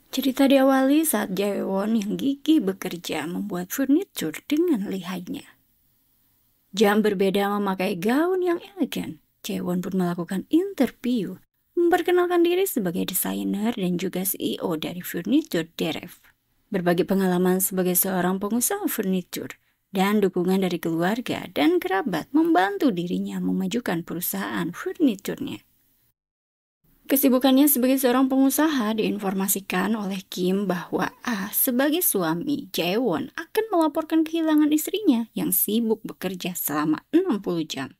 Cerita diawali saat Jaewon yang gigih bekerja membuat furnitur dengan lihainya. Jam berbeda memakai gaun yang elegan. Jaewon pun melakukan interview, memperkenalkan diri sebagai desainer dan juga CEO dari furnitur Deref. Berbagi pengalaman sebagai seorang pengusaha furnitur dan dukungan dari keluarga dan kerabat membantu dirinya memajukan perusahaan furniturnya. Kesibukannya sebagai seorang pengusaha diinformasikan oleh Kim bahwa sebagai suami, Jaewon akan melaporkan kehilangan istrinya yang sibuk bekerja selama 60 jam.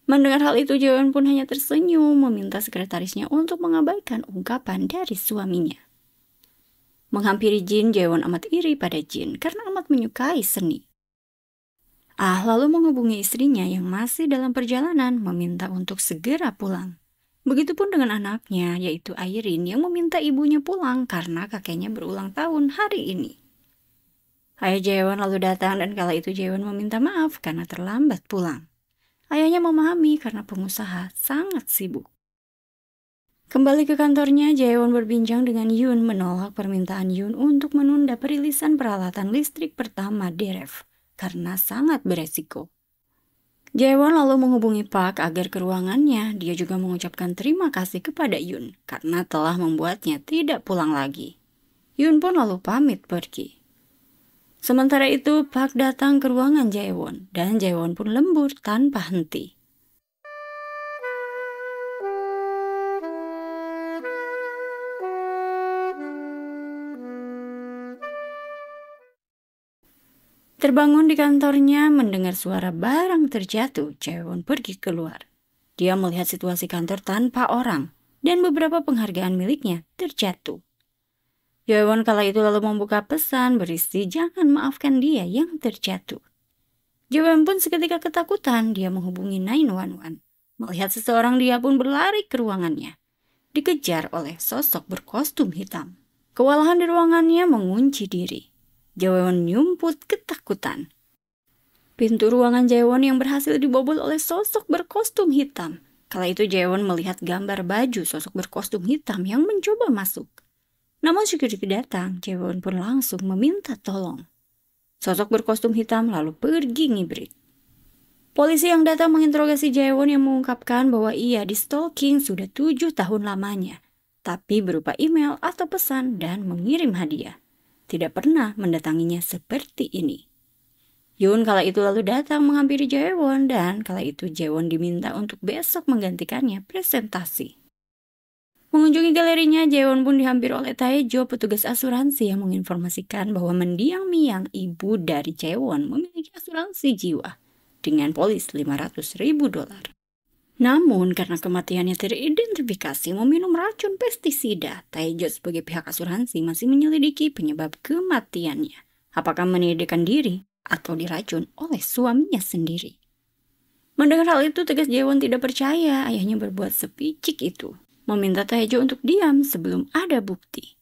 Mendengar hal itu, Jaewon pun hanya tersenyum meminta sekretarisnya untuk mengabaikan ungkapan dari suaminya. Menghampiri Jin, Jaewon amat iri pada Jin karena amat menyukai seni. Lalu menghubungi istrinya yang masih dalam perjalanan meminta untuk segera pulang. Begitupun dengan anaknya, yaitu Airin yang meminta ibunya pulang karena kakeknya berulang tahun hari ini. Ayah Jaewon lalu datang dan kala itu Jaewon meminta maaf karena terlambat pulang. Ayahnya memahami karena pengusaha sangat sibuk. Kembali ke kantornya, Jaewon berbincang dengan Yoon menolak permintaan Yoon untuk menunda perilisan peralatan listrik pertama Deref karena sangat beresiko. Jaewon lalu menghubungi Park agar ke ruangannya. Dia juga mengucapkan terima kasih kepada Yoon karena telah membuatnya tidak pulang lagi. Yoon pun lalu pamit pergi. Sementara itu, Park datang ke ruangan Jaewon dan Jaewon pun lembur tanpa henti. Terbangun di kantornya mendengar suara barang terjatuh, Jaewon pergi keluar. Dia melihat situasi kantor tanpa orang dan beberapa penghargaan miliknya terjatuh. Jaewon kala itu lalu membuka pesan berisi jangan maafkan dia yang terjatuh. Jaewon pun seketika ketakutan, dia menghubungi 911. Melihat seseorang, dia pun berlari ke ruangannya. Dikejar oleh sosok berkostum hitam. Kewalahan di ruangannya mengunci diri. Jaewon nyumput ketakutan. Pintu ruangan Jaewon yang berhasil dibobol oleh sosok berkostum hitam. Kala itu Jaewon melihat gambar baju sosok berkostum hitam yang mencoba masuk. Namun security datang, Jaewon pun langsung meminta tolong. Sosok berkostum hitam lalu pergi ngibrit. Polisi yang datang menginterogasi Jaewon yang mengungkapkan bahwa ia di-stalking sudah 7 tahun lamanya, tapi berupa email atau pesan dan mengirim hadiah. Tidak pernah mendatanginya seperti ini. Yoon kala itu lalu datang menghampiri Jaewon dan kala itu Jaewon diminta untuk besok menggantikannya presentasi. Mengunjungi galerinya, Jaewon pun dihampiri oleh Taejo, petugas asuransi yang menginformasikan bahwa mendiang Miyang, ibu dari Jaewon, memiliki asuransi jiwa dengan polis $500.000. Namun karena kematiannya teridentifikasi meminum racun pestisida, Taejo sebagai pihak asuransi masih menyelidiki penyebab kematiannya. Apakah menyedihkan diri atau diracun oleh suaminya sendiri? Mendengar hal itu, tegas Jaewon tidak percaya ayahnya berbuat sepicik itu. Meminta Taejo untuk diam sebelum ada bukti.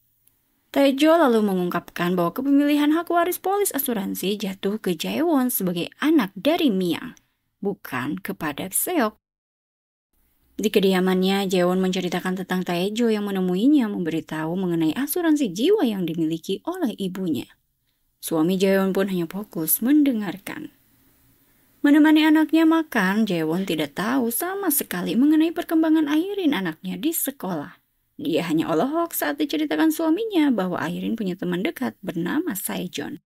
Taejo lalu mengungkapkan bahwa kepemilihan hak waris polis asuransi jatuh ke Jaewon sebagai anak dari Miyang, bukan kepada Seok. Di kediamannya, Jaewon menceritakan tentang Taejo yang menemuinya memberitahu mengenai asuransi jiwa yang dimiliki oleh ibunya. Suami Jaewon pun hanya fokus mendengarkan. Menemani anaknya makan, Jaewon tidak tahu sama sekali mengenai perkembangan Airin anaknya di sekolah. Dia hanya olok saat diceritakan suaminya bahwa Airin punya teman dekat bernama Saejon.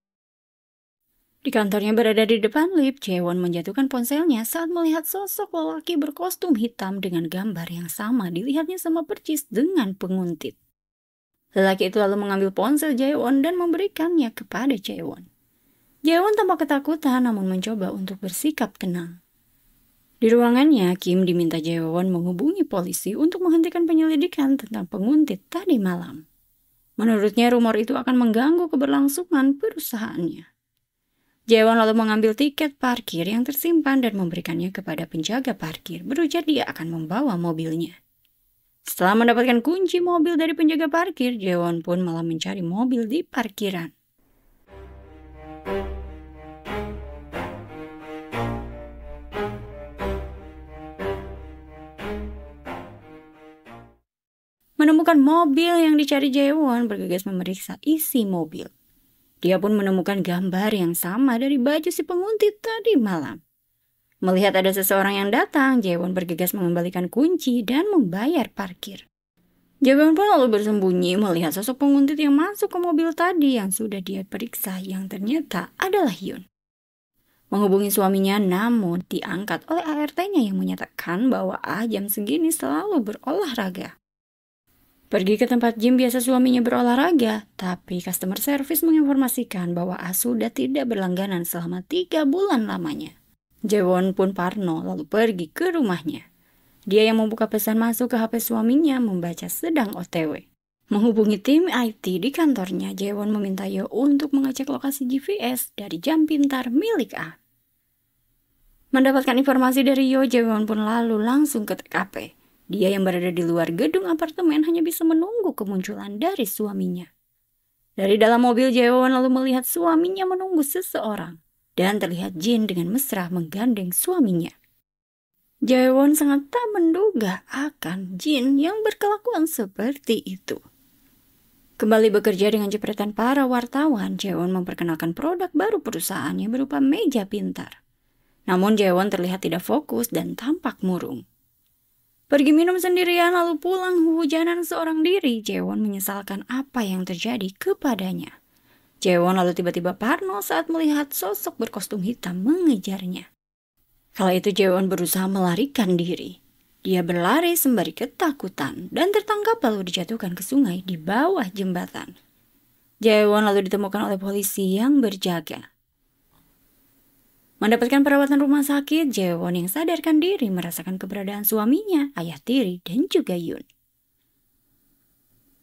Di kantornya berada di depan lift, Jaewon menjatuhkan ponselnya saat melihat sosok lelaki berkostum hitam dengan gambar yang sama dilihatnya sama percis dengan penguntit. Lelaki itu lalu mengambil ponsel Jaewon dan memberikannya kepada Jaewon. Jaewon tampak ketakutan namun mencoba untuk bersikap tenang. Di ruangannya, Kim diminta Jaewon menghubungi polisi untuk menghentikan penyelidikan tentang penguntit tadi malam. Menurutnya rumor itu akan mengganggu keberlangsungan perusahaannya. Jaewon lalu mengambil tiket parkir yang tersimpan dan memberikannya kepada penjaga parkir, berujar dia akan membawa mobilnya. Setelah mendapatkan kunci mobil dari penjaga parkir, Jaewon pun malah mencari mobil di parkiran. Menemukan mobil yang dicari Jaewon, bergegas memeriksa isi mobil. Dia pun menemukan gambar yang sama dari baju si penguntit tadi malam. Melihat ada seseorang yang datang, Jaewon bergegas mengembalikan kunci dan membayar parkir. Jaewon pun lalu bersembunyi melihat sosok penguntit yang masuk ke mobil tadi yang sudah dia periksa, yang ternyata adalah Yoon. Menghubungi suaminya, namun diangkat oleh ART-nya yang menyatakan bahwa jam segini selalu berolahraga. Pergi ke tempat gym biasa suaminya berolahraga, tapi customer service menginformasikan bahwa sudah tidak berlangganan selama 3 bulan lamanya. Jaewon pun parno lalu pergi ke rumahnya. Dia yang membuka pesan masuk ke HP suaminya membaca sedang OTW. Menghubungi tim IT di kantornya, Jaewon meminta Yo untuk mengecek lokasi GPS dari jam pintar milik A. Mendapatkan informasi dari Yo, Jaewon pun lalu langsung ke TKP. Dia yang berada di luar gedung apartemen hanya bisa menunggu kemunculan dari suaminya. Dari dalam mobil, Jaewon lalu melihat suaminya menunggu seseorang. Dan terlihat Jin dengan mesra menggandeng suaminya. Jaewon sangat tak menduga akan Jin yang berkelakuan seperti itu. Kembali bekerja dengan jepretan para wartawan, Jaewon memperkenalkan produk baru perusahaannya berupa meja pintar. Namun Jaewon terlihat tidak fokus dan tampak murung. Pergi minum sendirian lalu pulang hujanan seorang diri, Jaewon menyesalkan apa yang terjadi kepadanya. Jaewon lalu tiba-tiba parno saat melihat sosok berkostum hitam mengejarnya. Kala itu Jaewon berusaha melarikan diri. Dia berlari sembari ketakutan dan tertangkap lalu dijatuhkan ke sungai di bawah jembatan. Jaewon lalu ditemukan oleh polisi yang berjaga. Mendapatkan perawatan rumah sakit, Jaewon yang sadarkan diri merasakan keberadaan suaminya, ayah tiri, dan juga Yoon.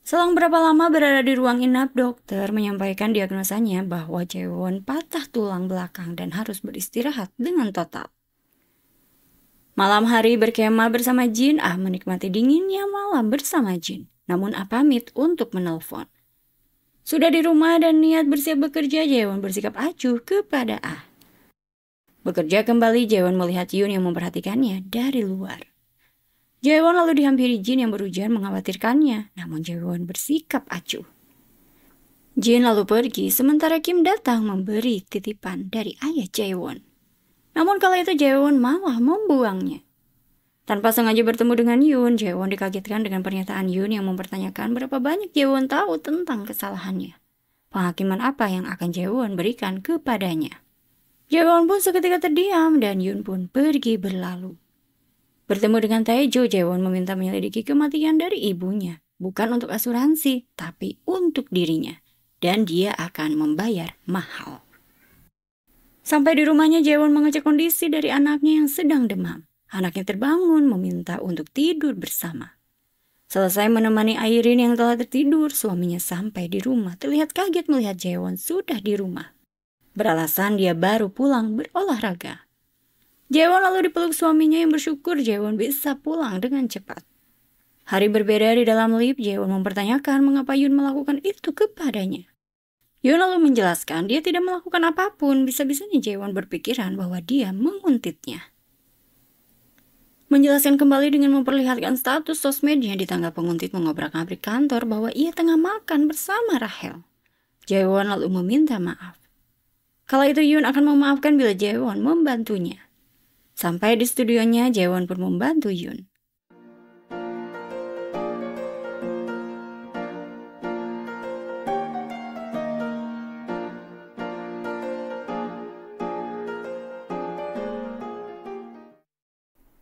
Selang berapa lama berada di ruang inap, dokter menyampaikan diagnosanya bahwa Jaewon patah tulang belakang dan harus beristirahat dengan total. Malam hari berkemah bersama Jin, menikmati dinginnya malam bersama Jin. Namun pamit untuk menelpon. Sudah di rumah dan niat bersiap bekerja, Jaewon bersikap acuh kepada Bekerja kembali, Jaewon melihat Yoon yang memperhatikannya dari luar. Jaewon lalu dihampiri Jin yang berujar mengkhawatirkannya, namun Jaewon bersikap acuh. Jin lalu pergi, sementara Kim datang memberi titipan dari ayah Jaewon. Namun kala itu Jaewon malah membuangnya. Tanpa sengaja bertemu dengan Yoon, Jaewon dikagetkan dengan pernyataan Yoon yang mempertanyakan berapa banyak Jaewon tahu tentang kesalahannya. Penghakiman apa yang akan Jaewon berikan kepadanya. Jaewon pun seketika terdiam dan Yoon pun pergi berlalu. Bertemu dengan Taejo, Jaewon meminta menyelidiki kematian dari ibunya. Bukan untuk asuransi, tapi untuk dirinya. Dan dia akan membayar mahal. Sampai di rumahnya, Jaewon mengecek kondisi dari anaknya yang sedang demam. Anaknya terbangun meminta untuk tidur bersama. Selesai menemani Airin yang telah tertidur, suaminya sampai di rumah terlihat kaget melihat Jaewon sudah di rumah. Beralasan dia baru pulang berolahraga. Jaewon lalu dipeluk suaminya yang bersyukur Jaewon bisa pulang dengan cepat. Hari berbeda di dalam lift, Jaewon mempertanyakan mengapa Yoon melakukan itu kepadanya. Yoon lalu menjelaskan dia tidak melakukan apapun, bisa-bisanya Jaewon berpikiran bahwa dia menguntitnya. Menjelaskan kembali dengan memperlihatkan status sosmednya di tanggal penguntit mengobrak-abrik kantor bahwa ia tengah makan bersama Rahel. Jaewon lalu meminta maaf. Kala itu Yoon akan memaafkan bila Jaewon membantunya. Sampai di studionya, Jaewon pun membantu Yoon.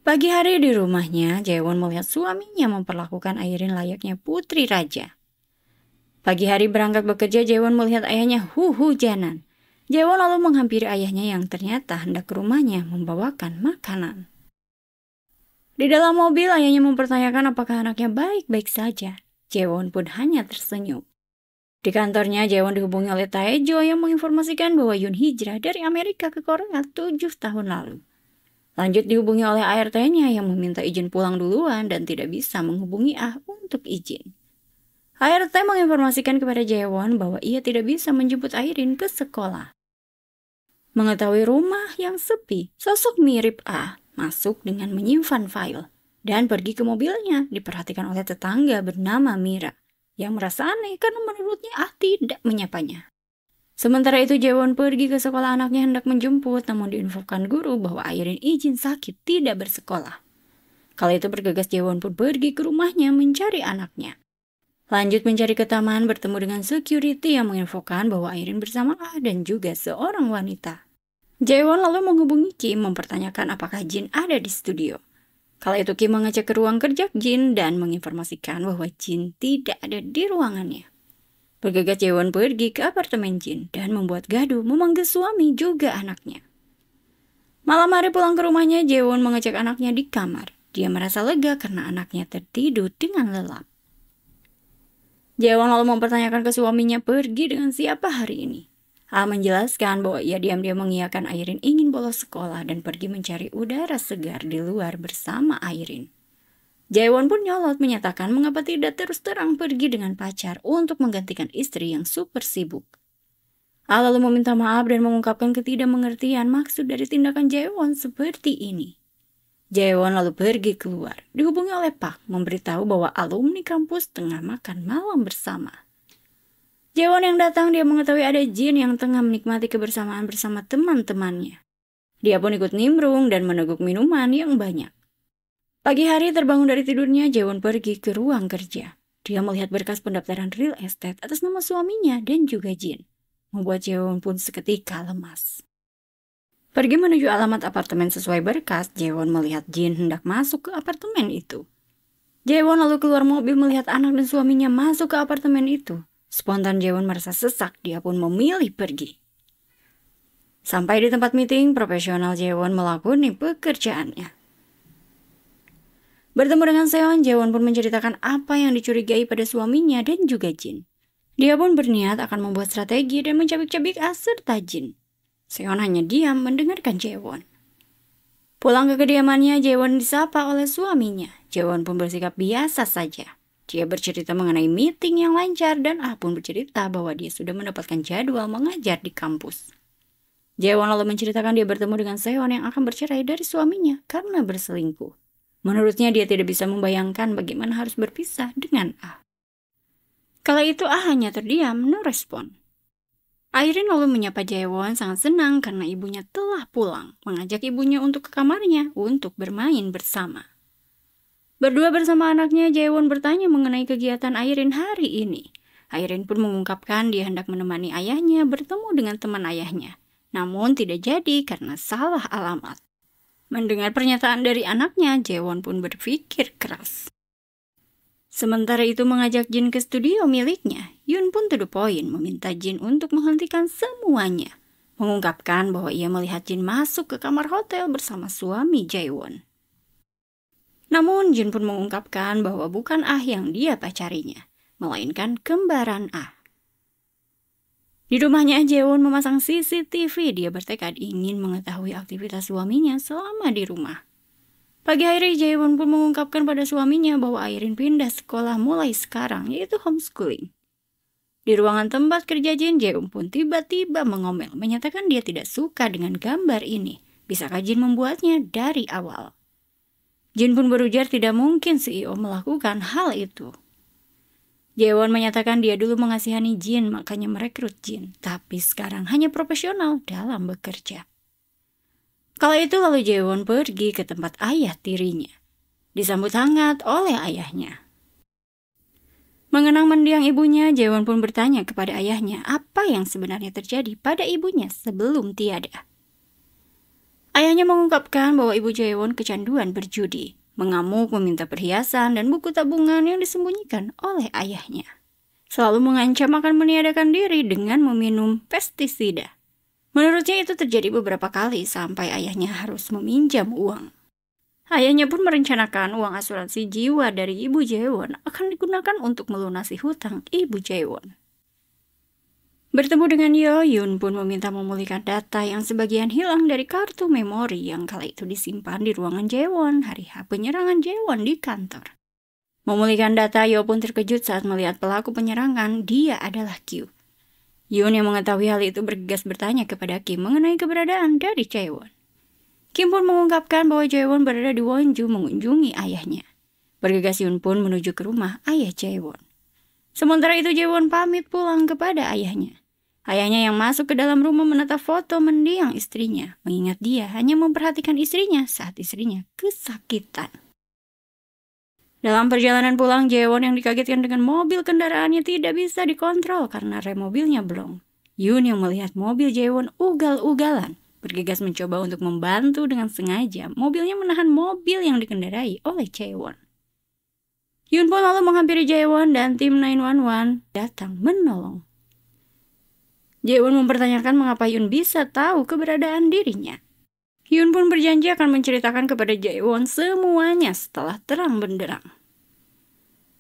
Pagi hari di rumahnya, Jaewon melihat suaminya memperlakukan Airin layaknya putri raja. Pagi hari berangkat bekerja, Jaewon melihat ayahnya hujanan. Jaewon lalu menghampiri ayahnya yang ternyata hendak ke rumahnya membawakan makanan. Di dalam mobil, ayahnya mempertanyakan apakah anaknya baik-baik saja. Jaewon pun hanya tersenyum. Di kantornya, Jaewon dihubungi oleh Taejo yang menginformasikan bahwa Yoon hijrah dari Amerika ke Korea 7 tahun lalu. Lanjut dihubungi oleh ART-nya yang meminta izin pulang duluan dan tidak bisa menghubungi untuk izin. ART menginformasikan kepada Jaewon bahwa ia tidak bisa menjemput Airin ke sekolah. Mengetahui rumah yang sepi, sosok mirip masuk dengan menyimpan file. dan pergi ke mobilnya, diperhatikan oleh tetangga bernama Mira, yang merasa aneh karena menurutnya Ah tidak menyapanya. Sementara itu Jaewon pergi ke sekolah anaknya hendak menjemput, namun diinfokan guru bahwa Airin izin sakit tidak bersekolah. Kala itu bergegas Jaewon pun pergi ke rumahnya mencari anaknya. Lanjut mencari ke taman, bertemu dengan security yang menginfokan bahwa Airin bersama Ah dan juga seorang wanita. Jaewon lalu menghubungi Kim mempertanyakan apakah Jin ada di studio. Kala itu Kim mengecek ke ruang kerja Jin dan menginformasikan bahwa Jin tidak ada di ruangannya. Bergegas Jaewon pergi ke apartemen Jin dan membuat gaduh memanggil suami juga anaknya. Malam hari pulang ke rumahnya, Jaewon mengecek anaknya di kamar. Dia merasa lega karena anaknya tertidur dengan lelap. Jaewon lalu mempertanyakan ke suaminya pergi dengan siapa hari ini. Ah menjelaskan bahwa ia diam-diam mengiyakan Airin ingin bolos sekolah dan pergi mencari udara segar di luar bersama Airin. Jaewon pun nyolot menyatakan mengapa tidak terus terang pergi dengan pacar untuk menggantikan istri yang super sibuk. Ah lalu meminta maaf dan mengungkapkan ketidakmengertian maksud dari tindakan Jaewon seperti ini. Jaewon lalu pergi keluar, dihubungi oleh Park, memberitahu bahwa alumni kampus tengah makan malam bersama. Jaewon yang datang, dia mengetahui ada Jin yang tengah menikmati kebersamaan bersama teman-temannya. Dia pun ikut nimbrung dan meneguk minuman yang banyak. Pagi hari terbangun dari tidurnya, Jaewon pergi ke ruang kerja. Dia melihat berkas pendaftaran real estate atas nama suaminya dan juga Jin, membuat Jaewon pun seketika lemas. Pergi menuju alamat apartemen sesuai berkas, Jaewon melihat Jin hendak masuk ke apartemen itu. Jaewon lalu keluar mobil melihat anak dan suaminya masuk ke apartemen itu. Spontan Jaewon merasa sesak, dia pun memilih pergi. Sampai di tempat meeting, profesional Jaewon melakoni pekerjaannya. Bertemu dengan Seon, Jaewon pun menceritakan apa yang dicurigai pada suaminya dan juga Jin. Dia pun berniat akan membuat strategi dan mencabik-cabik Ah serta Jin. Seon hanya diam mendengarkan Jaewon. Pulang ke kediamannya, Jaewon disapa oleh suaminya. Jaewon pun bersikap biasa saja. Dia bercerita mengenai meeting yang lancar dan Ah pun bercerita bahwa dia sudah mendapatkan jadwal mengajar di kampus. Jaewon lalu menceritakan dia bertemu dengan Seon yang akan bercerai dari suaminya karena berselingkuh. Menurutnya dia tidak bisa membayangkan bagaimana harus berpisah dengan Ah. Kala itu Ah hanya terdiam, no respon. Airin lalu menyapa Jaewon sangat senang karena ibunya telah pulang, mengajak ibunya untuk ke kamarnya untuk bermain bersama. Berdua bersama anaknya, Jaewon bertanya mengenai kegiatan Airin hari ini. Airin pun mengungkapkan dia hendak menemani ayahnya bertemu dengan teman ayahnya, namun tidak jadi karena salah alamat. Mendengar pernyataan dari anaknya, Jaewon pun berpikir keras. Sementara itu mengajak Jin ke studio miliknya, Yoon pun to the point meminta Jin untuk menghentikan semuanya. Mengungkapkan bahwa ia melihat Jin masuk ke kamar hotel bersama suami Jaewon. Namun Jin pun mengungkapkan bahwa bukan Ah yang dia pacarinya, melainkan kembaran Ah. Di rumahnya Jaewon memasang CCTV, dia bertekad ingin mengetahui aktivitas suaminya selama di rumah. Pagi hari Jaewon pun mengungkapkan pada suaminya bahwa Airin pindah sekolah mulai sekarang, yaitu homeschooling. Di ruangan tempat kerja Jin, Jaewon pun tiba-tiba mengomel, menyatakan dia tidak suka dengan gambar ini. Bisakah Jin membuatnya dari awal? Jin pun berujar tidak mungkin CEO melakukan hal itu. Jaewon menyatakan dia dulu mengasihani Jin, makanya merekrut Jin, tapi sekarang hanya profesional dalam bekerja. Kala itu lalu Jaewon pergi ke tempat ayah tirinya, disambut hangat oleh ayahnya. Mengenang mendiang ibunya, Jaewon pun bertanya kepada ayahnya apa yang sebenarnya terjadi pada ibunya sebelum tiada. Ayahnya mengungkapkan bahwa ibu Jaewon kecanduan berjudi, mengamuk meminta perhiasan dan buku tabungan yang disembunyikan oleh ayahnya. Selalu mengancam akan meniadakan diri dengan meminum pestisida. Menurutnya itu terjadi beberapa kali sampai ayahnya harus meminjam uang. Ayahnya pun merencanakan uang asuransi jiwa dari ibu Jaewon akan digunakan untuk melunasi hutang ibu Jaewon. Bertemu dengan Yoon pun meminta memulihkan data yang sebagian hilang dari kartu memori yang kala itu disimpan di ruangan Jaewon hari H penyerangan Jaewon di kantor. Memulihkan data, Yo pun terkejut saat melihat pelaku penyerangan, dia adalah Kyu. Yoon yang mengetahui hal itu bergegas bertanya kepada Kim mengenai keberadaan dari Jaewon. Kim pun mengungkapkan bahwa Jaewon berada di Wonju mengunjungi ayahnya. Bergegas Yoon pun menuju ke rumah ayah Jaewon. Sementara itu Jaewon pamit pulang kepada ayahnya. Ayahnya yang masuk ke dalam rumah menatap foto mendiang istrinya, mengingat dia hanya memperhatikan istrinya saat istrinya kesakitan. Dalam perjalanan pulang, Jaewon yang dikagetkan dengan mobil kendaraannya tidak bisa dikontrol karena rem mobilnya belum. Yoon yang melihat mobil Jaewon ugal-ugalan, bergegas mencoba untuk membantu dengan sengaja mobilnya menahan mobil yang dikendarai oleh Jaewon. Yoon pun lalu menghampiri Jaewon dan tim 911 datang menolong. Jaewon mempertanyakan mengapa Yoon bisa tahu keberadaan dirinya. Yoon pun berjanji akan menceritakan kepada Jaewon semuanya setelah terang benderang.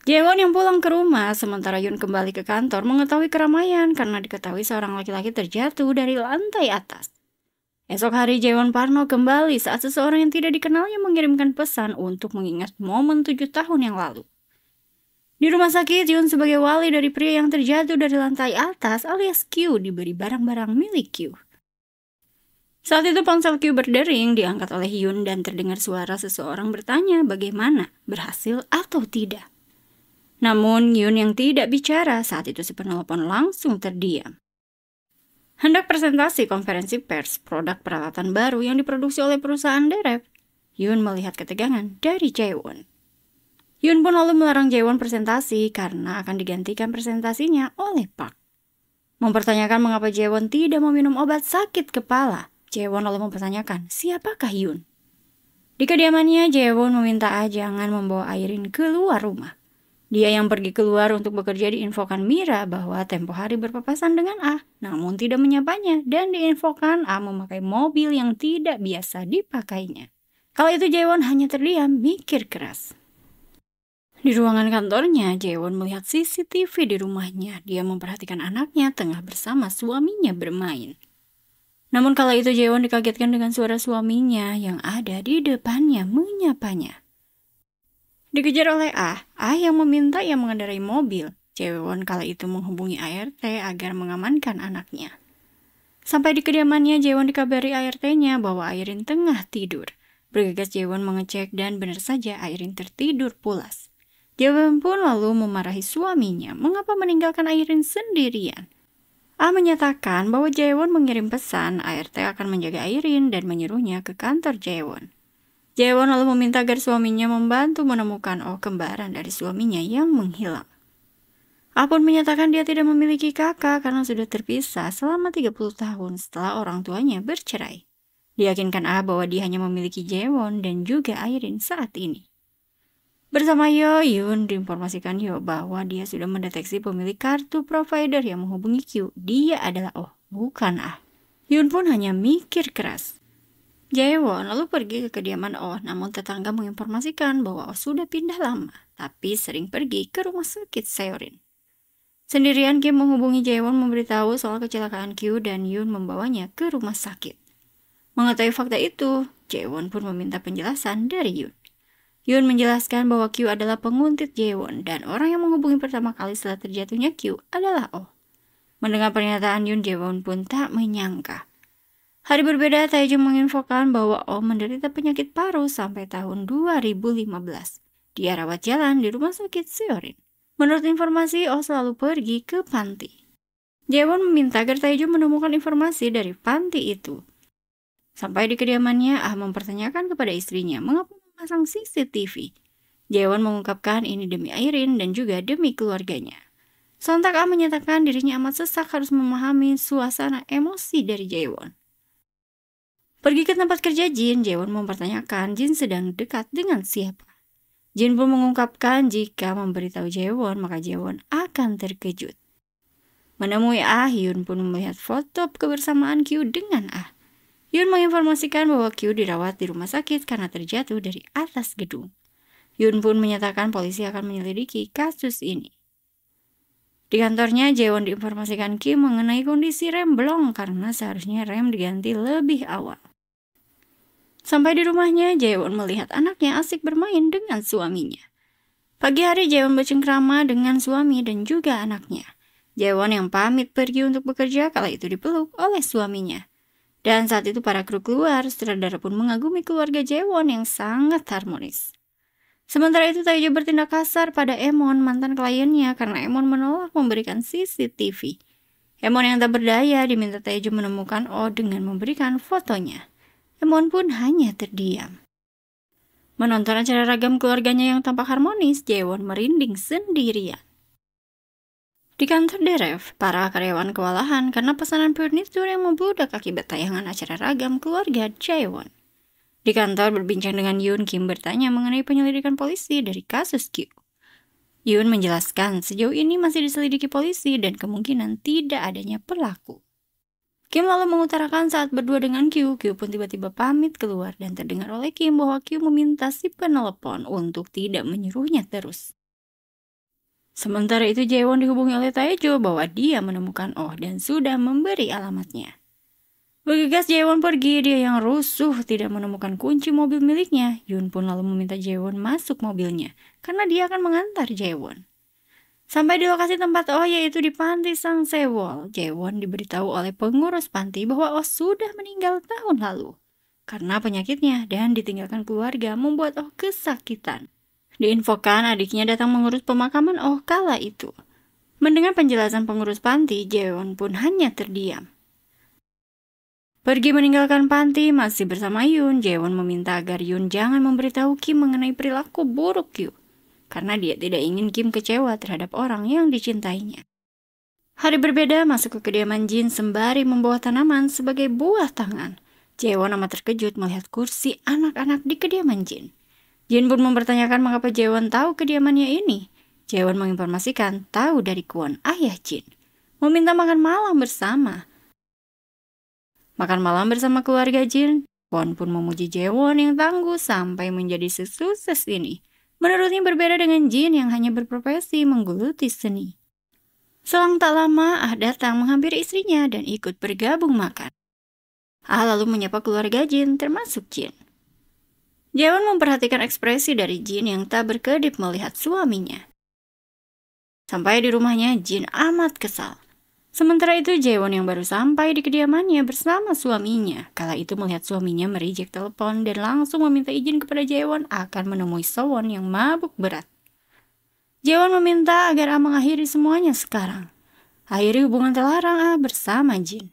Jaewon yang pulang ke rumah, sementara Yoon kembali ke kantor mengetahui keramaian karena diketahui seorang laki-laki terjatuh dari lantai atas. Esok hari Jaewon parno kembali saat seseorang yang tidak dikenalnya mengirimkan pesan untuk mengingat momen 7 tahun yang lalu. Di rumah sakit, Yoon sebagai wali dari pria yang terjatuh dari lantai atas alias Q diberi barang-barang milik Q. Saat itu ponsel Q berdering diangkat oleh Yoon dan terdengar suara seseorang bertanya bagaimana, berhasil atau tidak. Namun Yoon yang tidak bicara saat itu si penelpon langsung terdiam. Hendak presentasi konferensi pers produk peralatan baru yang diproduksi oleh perusahaan Derep, Yoon melihat ketegangan dari Jaewon. Yoon pun lalu melarang Jaewon presentasi karena akan digantikan presentasinya oleh Park. Mempertanyakan mengapa Jaewon tidak meminum obat sakit kepala, Jaewon lalu mempertanyakan siapakah Yoon. Di kediamannya, Jaewon meminta Ah jangan membawa Airin keluar rumah. Dia yang pergi keluar untuk bekerja diinfokan Mira bahwa tempo hari berpapasan dengan Ah, namun tidak menyapanya dan diinfokan Ah memakai mobil yang tidak biasa dipakainya. Kala itu Jaewon hanya terdiam mikir keras. Di ruangan kantornya, Jaewon melihat CCTV di rumahnya. Dia memperhatikan anaknya tengah bersama suaminya bermain. Namun kala itu Jaewon dikagetkan dengan suara suaminya yang ada di depannya menyapanya. Dikejar oleh Ah yang meminta ia mengendarai mobil. Jaewon kala itu menghubungi ART agar mengamankan anaknya. Sampai di kediamannya, Jaewon dikabari ART-nya bahwa Airin tengah tidur. Bergegas Jaewon mengecek dan benar saja Airin tertidur pulas. Jaewon pun lalu memarahi suaminya mengapa meninggalkan Airin sendirian. Ah menyatakan bahwa Jaewon mengirim pesan ART akan menjaga Airin dan menyuruhnya ke kantor Jaewon. Jaewon lalu meminta agar suaminya membantu menemukan Oh kembaran dari suaminya yang menghilang. Ah pun menyatakan dia tidak memiliki kakak karena sudah terpisah selama 30 tahun setelah orang tuanya bercerai. Diyakinkan Ah bahwa dia hanya memiliki Jaewon dan juga Airin saat ini. Bersama Yoon diinformasikan bahwa dia sudah mendeteksi pemilik kartu provider yang menghubungi Q. Dia adalah Oh, bukan Ah. Yoon pun hanya mikir keras. Jaewon lalu pergi ke kediaman Oh, namun tetangga menginformasikan bahwa Oh sudah pindah lama, tapi sering pergi ke rumah sakit Seorin. Sendirian Kim menghubungi Jaewon memberitahu soal kecelakaan Q dan Yoon membawanya ke rumah sakit. Mengetahui fakta itu, Jaewon pun meminta penjelasan dari Yoon. Yoon menjelaskan bahwa Q adalah penguntit Jaewon dan orang yang menghubungi pertama kali setelah terjatuhnya Q adalah Oh. Mendengar pernyataan Yoon, Jaewon pun tak menyangka. Hari berbeda, Taejung menginfokan bahwa Oh menderita penyakit paru sampai tahun 2015. Dia rawat jalan di rumah sakit Seorin. Menurut informasi, Oh selalu pergi ke panti. Jaewon meminta agar Taejung menemukan informasi dari panti itu. Sampai di kediamannya, Ah mempertanyakan kepada istrinya mengapa memasang CCTV. Jaewon mengungkapkan ini demi Airin dan juga demi keluarganya. Sontak Ah menyatakan dirinya amat sesak harus memahami suasana emosi dari Jaewon. Pergi ke tempat kerja Jin, Jaewon mempertanyakan Jin sedang dekat dengan siapa. Jin pun mengungkapkan jika memberitahu Jaewon, maka Jaewon akan terkejut. Menemui Ah, Yoon pun melihat foto kebersamaan Q dengan Ah. Yoon menginformasikan bahwa Q dirawat di rumah sakit karena terjatuh dari atas gedung. Yoon pun menyatakan polisi akan menyelidiki kasus ini. Di kantornya, Jaewon diinformasikan Kim mengenai kondisi rem blong karena seharusnya rem diganti lebih awal. Sampai di rumahnya, Jaewon melihat anaknya asik bermain dengan suaminya. Pagi hari, Jaewon bercengkrama dengan suami dan juga anaknya. Jaewon yang pamit pergi untuk bekerja kala itu dipeluk oleh suaminya. Dan saat itu para kru keluar, sutradara pun mengagumi keluarga Jaewon yang sangat harmonis. Sementara itu Taejo bertindak kasar pada Emon, mantan kliennya, karena Emon menolak memberikan CCTV. Emon yang tak berdaya diminta Taejo menemukan Oh dengan memberikan fotonya. Emon pun hanya terdiam. Menonton acara ragam keluarganya yang tampak harmonis, Jaewon merinding sendirian. Di kantor Derev, para karyawan kewalahan karena pesanan furnitur yang membludak akibat tayangan acara ragam keluarga Jaewon. Di kantor berbincang dengan Yoon, Kim bertanya mengenai penyelidikan polisi dari kasus Kyu. Yoon menjelaskan sejauh ini masih diselidiki polisi dan kemungkinan tidak adanya pelaku. Kim lalu mengutarakan saat berdua dengan Kyu pun tiba-tiba pamit keluar dan terdengar oleh Kim bahwa Kyu meminta si penelepon untuk tidak menyuruhnya terus. Sementara itu Jaewon dihubungi oleh Taejo bahwa dia menemukan Oh dan sudah memberi alamatnya. Bergegas Jaewon pergi, dia yang rusuh tidak menemukan kunci mobil miliknya. Yoon pun lalu meminta Jaewon masuk mobilnya karena dia akan mengantar Jaewon. Sampai di lokasi tempat Oh yaitu di panti Sangsewol, Jaewon diberitahu oleh pengurus panti bahwa Oh sudah meninggal tahun lalu karena penyakitnya dan ditinggalkan keluarga membuat Oh kesakitan. Diinfokan adiknya datang mengurus pemakaman Oh kala itu. Mendengar penjelasan pengurus panti, Jaewon pun hanya terdiam. Pergi meninggalkan panti masih bersama Yoon, Jaewon meminta agar Yoon jangan memberitahu Kim mengenai perilaku buruk Kyu, karena dia tidak ingin Kim kecewa terhadap orang yang dicintainya. Hari berbeda masuk ke kediaman Jin sembari membawa tanaman sebagai buah tangan. Jaewon amat terkejut melihat kursi anak-anak di kediaman Jin. Jin pun mempertanyakan mengapa Jaewon tahu kediamannya ini. Jaewon menginformasikan tahu dari Kwon, ayah Jin. Meminta makan malam bersama. Makan malam bersama keluarga Jin, Kwon pun memuji Jaewon yang tangguh sampai menjadi sesukses ini. Menurutnya berbeda dengan Jin yang hanya berprofesi menggeluti seni. Selang tak lama, Ah datang menghampiri istrinya dan ikut bergabung makan. Ah lalu menyapa keluarga Jin termasuk Jin. Jaewon memperhatikan ekspresi dari Jin yang tak berkedip melihat suaminya. Sampai di rumahnya, Jin amat kesal. Sementara itu, Jaewon yang baru sampai di kediamannya bersama suaminya. Kala itu melihat suaminya mereject telepon dan langsung meminta izin kepada Jaewon akan menemui Sowon yang mabuk berat. Jaewon meminta agar Ah mengakhiri semuanya sekarang. Akhiri hubungan terlarang Ah bersama Jin.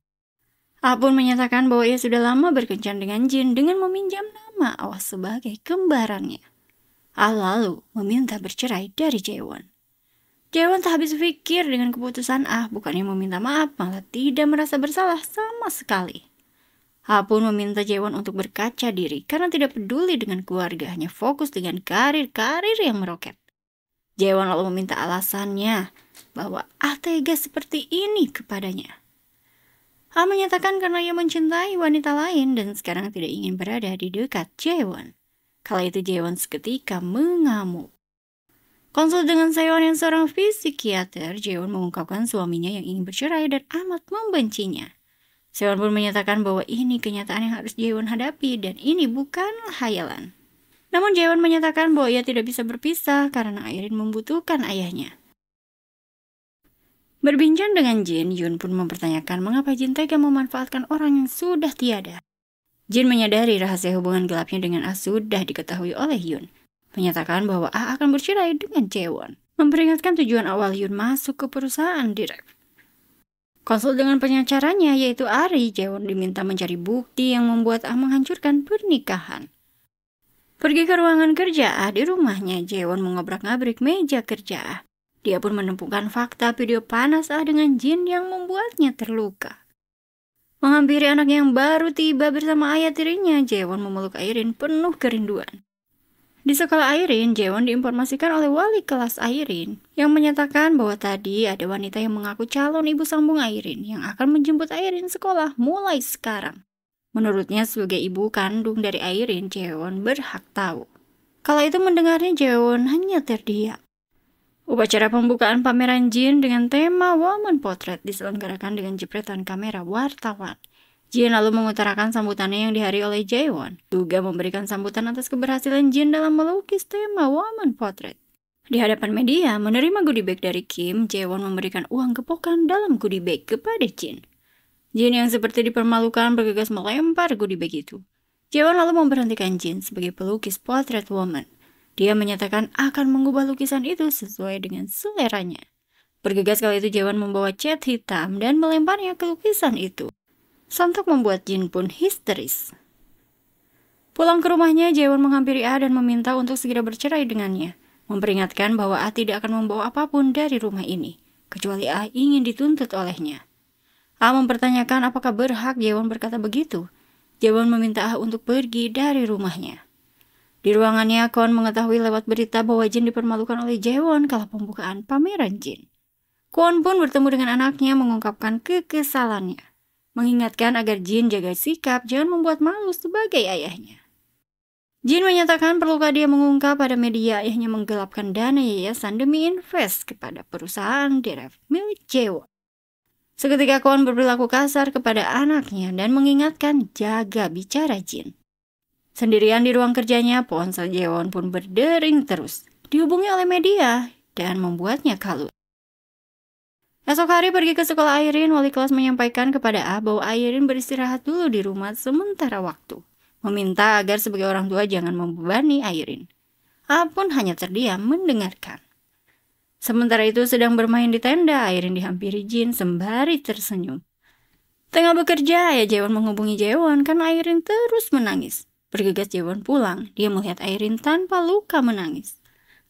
Ah pun menyatakan bahwa ia sudah lama berkencan dengan Jin dengan meminjam nama Oh sebagai kembarannya. Ah lalu meminta bercerai dari Jaewon. Jaewon tak habis pikir dengan keputusan Ah, bukannya meminta maaf, malah tidak merasa bersalah sama sekali. Ah pun meminta Jaewon untuk berkaca diri karena tidak peduli dengan keluarga, hanya fokus dengan karir yang meroket. Jaewon lalu meminta alasannya bahwa Ah tega seperti ini kepadanya. Ah menyatakan karena ia mencintai wanita lain dan sekarang tidak ingin berada di dekat Jaewon. Kala itu Jaewon seketika mengamuk. Konsul dengan Sewon yang seorang psikiater, Jaewon mengungkapkan suaminya yang ingin bercerai dan amat membencinya. Sewon pun menyatakan bahwa ini kenyataan yang harus Jaewon hadapi dan ini bukanlah hayalan. Namun Jaewon menyatakan bahwa ia tidak bisa berpisah karena Airin membutuhkan ayahnya. Berbincang dengan Jin, Yoon pun mempertanyakan mengapa Jin tega memanfaatkan orang yang sudah tiada. Jin menyadari rahasia hubungan gelapnya dengan Ah sudah diketahui oleh Yoon. Menyatakan bahwa Ah akan bercerai dengan Jaewon. Memperingatkan tujuan awal Yoon masuk ke perusahaan Derev. Konsul dengan pengacaranya yaitu Ari, Jaewon diminta mencari bukti yang membuat Ah menghancurkan pernikahan. Pergi ke ruangan kerja Ah di rumahnya, Jaewon mengobrak-ngabrik meja kerja Ah. Dia pun menemukan fakta video panas Ah dengan Jin yang membuatnya terluka. Menghampiri anak yang baru tiba bersama ayah tirinya, Jaewon memeluk Airin penuh kerinduan. Di sekolah Airin, Jaewon diinformasikan oleh wali kelas Airin yang menyatakan bahwa tadi ada wanita yang mengaku calon ibu sambung Airin yang akan menjemput Airin sekolah mulai sekarang. Menurutnya sebagai ibu kandung dari Airin, Jaewon berhak tahu. Kala itu mendengarnya Jaewon hanya terdiam. Upacara pembukaan pameran Jin dengan tema Woman Portrait diselenggarakan dengan jepretan kamera wartawan. Jin lalu mengutarakan sambutannya yang dihadiri oleh Jaewon, juga memberikan sambutan atas keberhasilan Jin dalam melukis tema Woman Portrait. Di hadapan media, menerima goodie bag dari Kim, Jaewon memberikan uang gepokan dalam goodie bag kepada Jin. Jin yang seperti dipermalukan bergegas melempar goodie bag itu. Jaewon lalu memberhentikan Jin sebagai pelukis potret woman. Dia menyatakan akan mengubah lukisan itu sesuai dengan seleranya. Bergegas kali itu Jaewon membawa cat hitam dan melemparnya ke lukisan itu. Sontak membuat Jin pun histeris. Pulang ke rumahnya, Jaewon menghampiri Ah dan meminta untuk segera bercerai dengannya. Memperingatkan bahwa Ah tidak akan membawa apapun dari rumah ini, kecuali Ah ingin dituntut olehnya. Ah mempertanyakan apakah berhak Jaewon berkata begitu. Jaewon meminta Ah untuk pergi dari rumahnya. Di ruangannya, Kwon mengetahui lewat berita bahwa Jin dipermalukan oleh Jaewon kala pembukaan pameran Jin. Kwon pun bertemu dengan anaknya mengungkapkan kekesalannya, mengingatkan agar Jin jaga sikap jangan membuat malu sebagai ayahnya. Jin menyatakan perlukah dia mengungkap pada media ayahnya menggelapkan dana yayasan demi invest kepada perusahaan Deref milik Jaewon. Seketika Kwon berperilaku kasar kepada anaknya dan mengingatkan jaga bicara Jin. Sendirian di ruang kerjanya, ponsel Jaewon pun berdering terus, dihubungi oleh media dan membuatnya kalut. Esok hari pergi ke sekolah Airin, wali kelas menyampaikan kepada Ah bahwa Airin beristirahat dulu di rumah sementara waktu. Meminta agar sebagai orang tua jangan membebani Airin. Ah pun hanya terdiam mendengarkan. Sementara itu sedang bermain di tenda, Airin dihampiri Jin sembari tersenyum. Tengah bekerja, ayah Jaewon menghubungi Jaewon karena Airin terus menangis. Bergegas Jaewon pulang, dia melihat Airin tanpa luka menangis.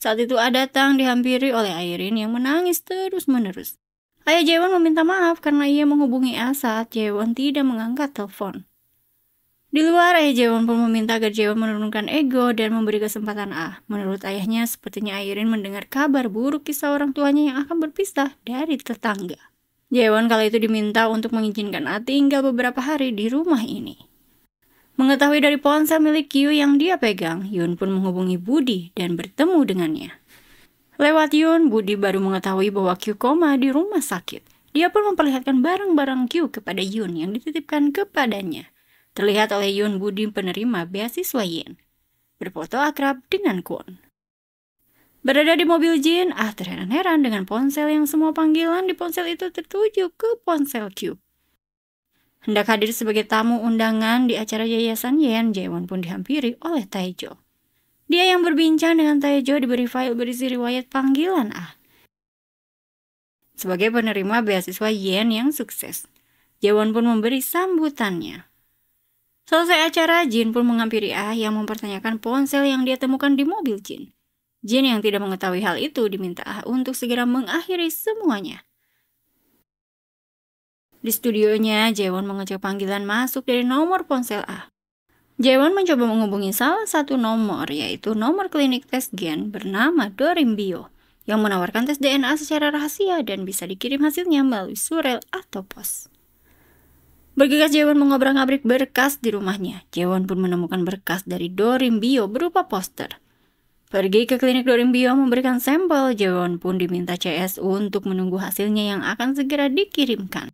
Saat itu Ah datang dihampiri oleh Airin yang menangis terus-menerus. Ayah Jaewon meminta maaf karena ia menghubungi Ah saat Jaewon tidak mengangkat telepon. Di luar, ayah Jaewon pun meminta agar Jaewon menurunkan ego dan memberi kesempatan Ah. Menurut ayahnya, sepertinya Airin mendengar kabar buruk kisah orang tuanya yang akan berpisah dari tetangga. Jaewon kala itu diminta untuk mengizinkan Ah tinggal beberapa hari di rumah ini. Mengetahui dari ponsel milik Kyu yang dia pegang, Yoon pun menghubungi Budi dan bertemu dengannya. Lewat Yoon, Budi baru mengetahui bahwa Kyu koma di rumah sakit. Dia pun memperlihatkan barang-barang Kyu kepada Yoon yang dititipkan kepadanya. Terlihat oleh Yoon Budi penerima beasiswa Yen. Berfoto akrab dengan Kwon. Berada di mobil Jin, Ah terheran-heran dengan ponsel yang semua panggilan di ponsel itu tertuju ke ponsel Kyu. Hendak hadir sebagai tamu undangan di acara yayasan Yen, Jaewon pun dihampiri oleh Taejo. Dia yang berbincang dengan Taejo diberi file berisi riwayat panggilan Ah. Sebagai penerima beasiswa Yen yang sukses, Jaewon pun memberi sambutannya. Selesai acara, Jin pun menghampiri Ah yang mempertanyakan ponsel yang dia temukan di mobil Jin. Jin yang tidak mengetahui hal itu diminta Ah untuk segera mengakhiri semuanya. Di studionya, Jaewon mengecek panggilan masuk dari nomor ponsel Ah. Jaewon mencoba menghubungi salah satu nomor, yaitu nomor klinik tes gen bernama Dorim Bio, yang menawarkan tes DNA secara rahasia dan bisa dikirim hasilnya melalui surel atau pos. Bergegas Jaewon mengobrak-abrik berkas di rumahnya. Jaewon pun menemukan berkas dari Dorim Bio berupa poster. Pergi ke klinik Dorim Bio memberikan sampel, Jaewon pun diminta CS untuk menunggu hasilnya yang akan segera dikirimkan.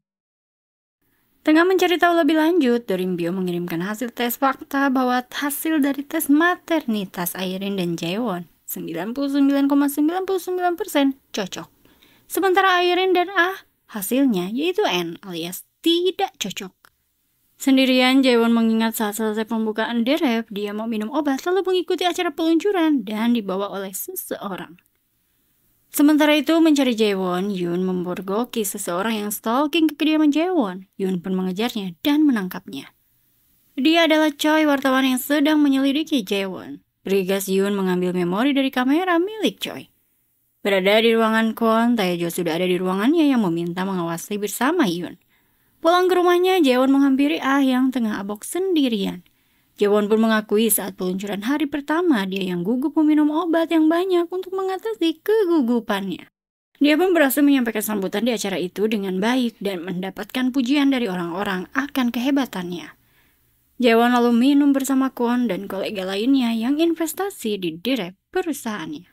Tengah mencari tahu lebih lanjut, Dorim Bio mengirimkan hasil tes fakta bahwa hasil dari tes maternitas Airin dan Jaewon 99,99% cocok. Sementara Airin dan Ah, hasilnya yaitu N alias tidak cocok. Sendirian, Jaewon mengingat saat selesai pembukaan Deref, dia mau minum obat lalu mengikuti acara peluncuran dan dibawa oleh seseorang. Sementara itu, mencari Jaewon, Yoon mempergoki seseorang yang stalking ke kediaman Jaewon. Yoon pun mengejarnya dan menangkapnya. Dia adalah Choi, wartawan yang sedang menyelidiki Jaewon. Bergegas Yoon mengambil memori dari kamera milik Choi. Berada di ruangan Kwon, Taejo sudah ada di ruangannya yang meminta mengawasi bersama Yoon. Pulang ke rumahnya, Jaewon menghampiri Ah yang tengah abok sendirian. Jaewon pun mengakui saat peluncuran hari pertama dia yang gugup meminum obat yang banyak untuk mengatasi kegugupannya. Dia pun berhasil menyampaikan sambutan di acara itu dengan baik dan mendapatkan pujian dari orang-orang akan kehebatannya. Jaewon lalu minum bersama Kwon dan kolega lainnya yang investasi di direct perusahaannya.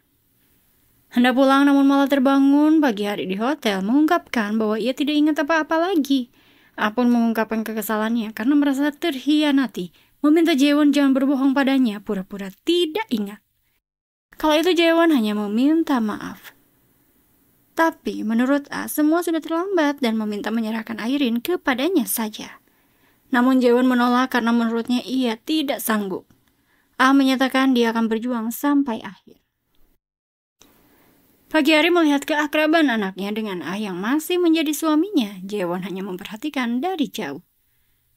Hendak pulang namun malah terbangun pagi hari di hotel mengungkapkan bahwa ia tidak ingat apa-apa lagi. Ah pun mengungkapkan kekesalannya karena merasa terhianati, meminta Jaewon jangan berbohong padanya, pura-pura tidak ingat. Kala itu Jaewon hanya meminta maaf. Tapi menurut A, semua sudah terlambat dan meminta menyerahkan Airin kepadanya saja. Namun Jaewon menolak karena menurutnya ia tidak sanggup. A menyatakan dia akan berjuang sampai akhir. Pagi hari melihat keakraban anaknya dengan A yang masih menjadi suaminya, Jaewon hanya memperhatikan dari jauh.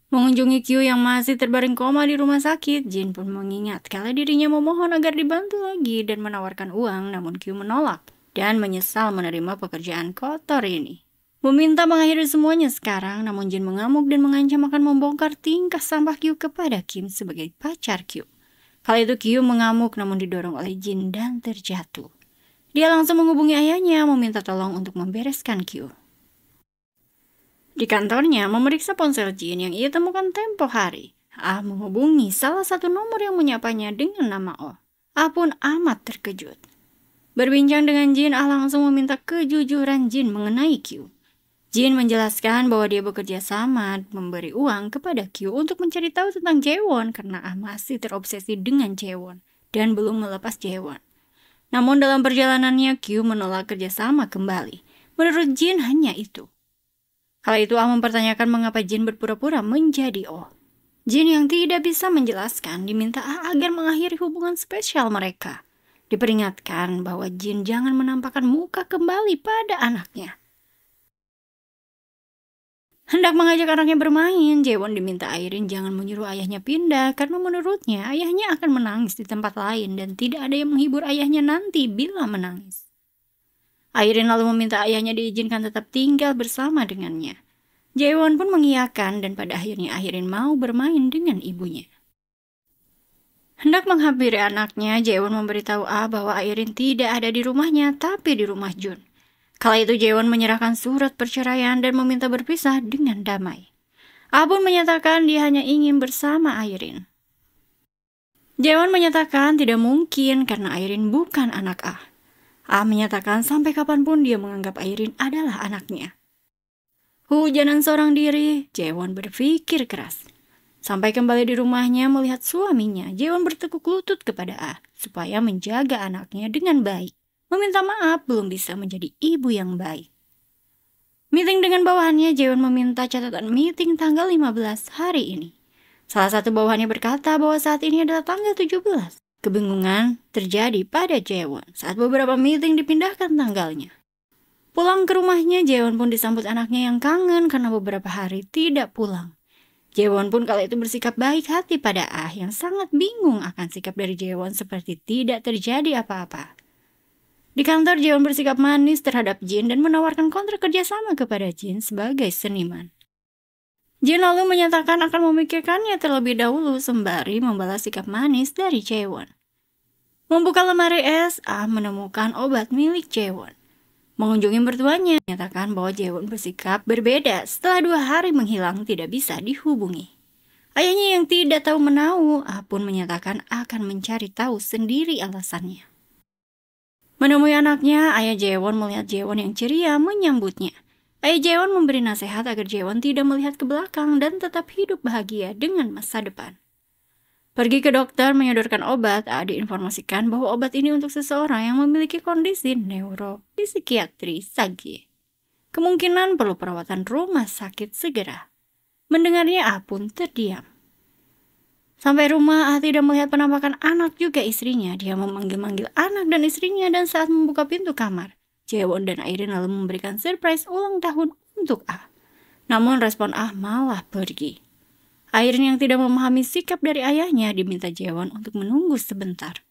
Mengunjungi Kyu yang masih terbaring koma di rumah sakit, Jin pun mengingat kala dirinya memohon agar dibantu lagi dan menawarkan uang, namun Kyu menolak dan menyesal menerima pekerjaan kotor ini. Meminta mengakhiri semuanya sekarang, namun Jin mengamuk dan mengancam akan membongkar tingkah sampah Kyu kepada Kim sebagai pacar Kyu. Kala itu Kyu mengamuk namun didorong oleh Jin dan terjatuh. Dia langsung menghubungi ayahnya meminta tolong untuk membereskan Kyu. Di kantornya memeriksa ponsel Jin yang ia temukan tempo hari. A menghubungi salah satu nomor yang menyapanya dengan nama O. A pun amat terkejut. Berbincang dengan Jin, A langsung meminta kejujuran Jin mengenai Q. Jin menjelaskan bahwa dia bekerja sama memberi uang kepada Q untuk mencari tahu tentang Jaewon karena A masih terobsesi dengan Jaewon dan belum melepas Jaewon. Namun dalam perjalanannya Q menolak kerjasama kembali. Menurut Jin hanya itu. Kala itu A mempertanyakan mengapa Jin berpura-pura menjadi O. Jin yang tidak bisa menjelaskan diminta A agar mengakhiri hubungan spesial mereka. Diperingatkan bahwa Jin jangan menampakkan muka kembali pada anaknya. Hendak mengajak anaknya bermain, Jaewon diminta Airin jangan menyuruh ayahnya pindah karena menurutnya ayahnya akan menangis di tempat lain dan tidak ada yang menghibur ayahnya nanti bila menangis. Airin lalu meminta ayahnya diizinkan tetap tinggal bersama dengannya. Jaewon pun mengiyakan dan pada akhirnya Airin mau bermain dengan ibunya. Hendak menghampiri anaknya, Jaewon memberitahu A bahwa Airin tidak ada di rumahnya tapi di rumah Jun. Kala itu Jaewon menyerahkan surat perceraian dan meminta berpisah dengan damai. A pun menyatakan dia hanya ingin bersama Airin. Jaewon menyatakan tidak mungkin karena Airin bukan anak A. A menyatakan sampai kapanpun dia menganggap Airin adalah anaknya. Hujanan seorang diri, Jaewon berpikir keras. Sampai kembali di rumahnya melihat suaminya, Jaewon bertekuk lutut kepada A supaya menjaga anaknya dengan baik. Meminta maaf belum bisa menjadi ibu yang baik. Meeting dengan bawahannya, Jaewon meminta catatan meeting tanggal 15 hari ini. Salah satu bawahannya berkata bahwa saat ini adalah tanggal 17. Kebingungan terjadi pada Jaewon saat beberapa meeting dipindahkan tanggalnya. Pulang ke rumahnya, Jaewon pun disambut anaknya yang kangen karena beberapa hari tidak pulang. Jaewon pun kala itu bersikap baik hati pada Ah yang sangat bingung akan sikap dari Jaewon seperti tidak terjadi apa-apa. Di kantor, Jaewon bersikap manis terhadap Jin dan menawarkan kontrak kerjasama kepada Jin sebagai seniman. Jin lalu menyatakan akan memikirkannya terlebih dahulu sembari membalas sikap manis dari Jaewon. Membuka lemari es, A menemukan obat milik Jaewon. Mengunjungi mertuanya, menyatakan bahwa Jaewon bersikap berbeda setelah 2 hari menghilang tidak bisa dihubungi. Ayahnya yang tidak tahu menahu, A pun menyatakan akan mencari tahu sendiri alasannya. Menemui anaknya, ayah Jaewon melihat Jaewon yang ceria menyambutnya. Ayah Jaewon memberi nasihat agar Jaewon tidak melihat ke belakang dan tetap hidup bahagia dengan masa depan. Pergi ke dokter menyodorkan obat, A diinformasikan bahwa obat ini untuk seseorang yang memiliki kondisi neuropsikiatri SAGE. Kemungkinan perlu perawatan rumah sakit segera. Mendengarnya A pun terdiam. Sampai rumah, A tidak melihat penampakan anak juga istrinya. Dia memanggil-manggil anak dan istrinya dan saat membuka pintu kamar, Jaewon dan Airin lalu memberikan surprise ulang tahun untuk A. Namun respon A malah pergi. Airin yang tidak memahami sikap dari ayahnya diminta Jaewon untuk menunggu sebentar.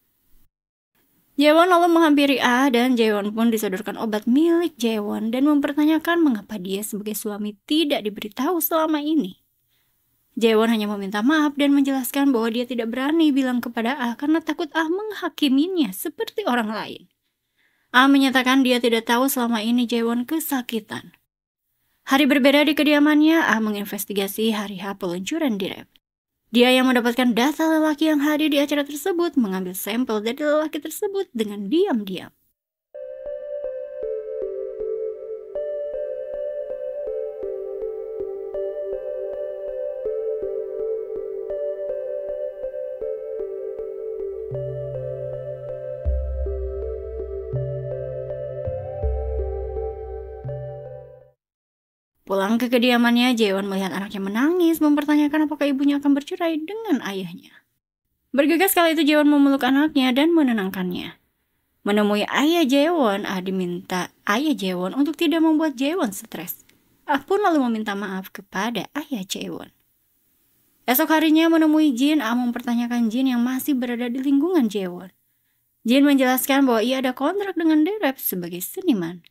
Jaewon lalu menghampiri A dan Jaewon pun disodorkan obat milik Jaewon dan mempertanyakan mengapa dia sebagai suami tidak diberitahu selama ini. Jaewon hanya meminta maaf dan menjelaskan bahwa dia tidak berani bilang kepada A karena takut A menghakiminya seperti orang lain. A menyatakan dia tidak tahu selama ini Jaewon kesakitan. Hari berbeda di kediamannya, A menginvestigasi hari H peluncuran di lab. Dia yang mendapatkan data lelaki yang hadir di acara tersebut mengambil sampel dari lelaki tersebut dengan diam-diam. Pulang ke kediamannya, Jaewon melihat anaknya menangis, mempertanyakan apakah ibunya akan bercerai dengan ayahnya. Bergegas kala itu Jaewon memeluk anaknya dan menenangkannya. Menemui ayah Jaewon, diminta ayah Jaewon untuk tidak membuat Jaewon stres. Pun lalu meminta maaf kepada ayah Jaewon. Esok harinya menemui Jin, mempertanyakan Jin yang masih berada di lingkungan Jaewon. Jin menjelaskan bahwa ia ada kontrak dengan The-Rap sebagai seniman.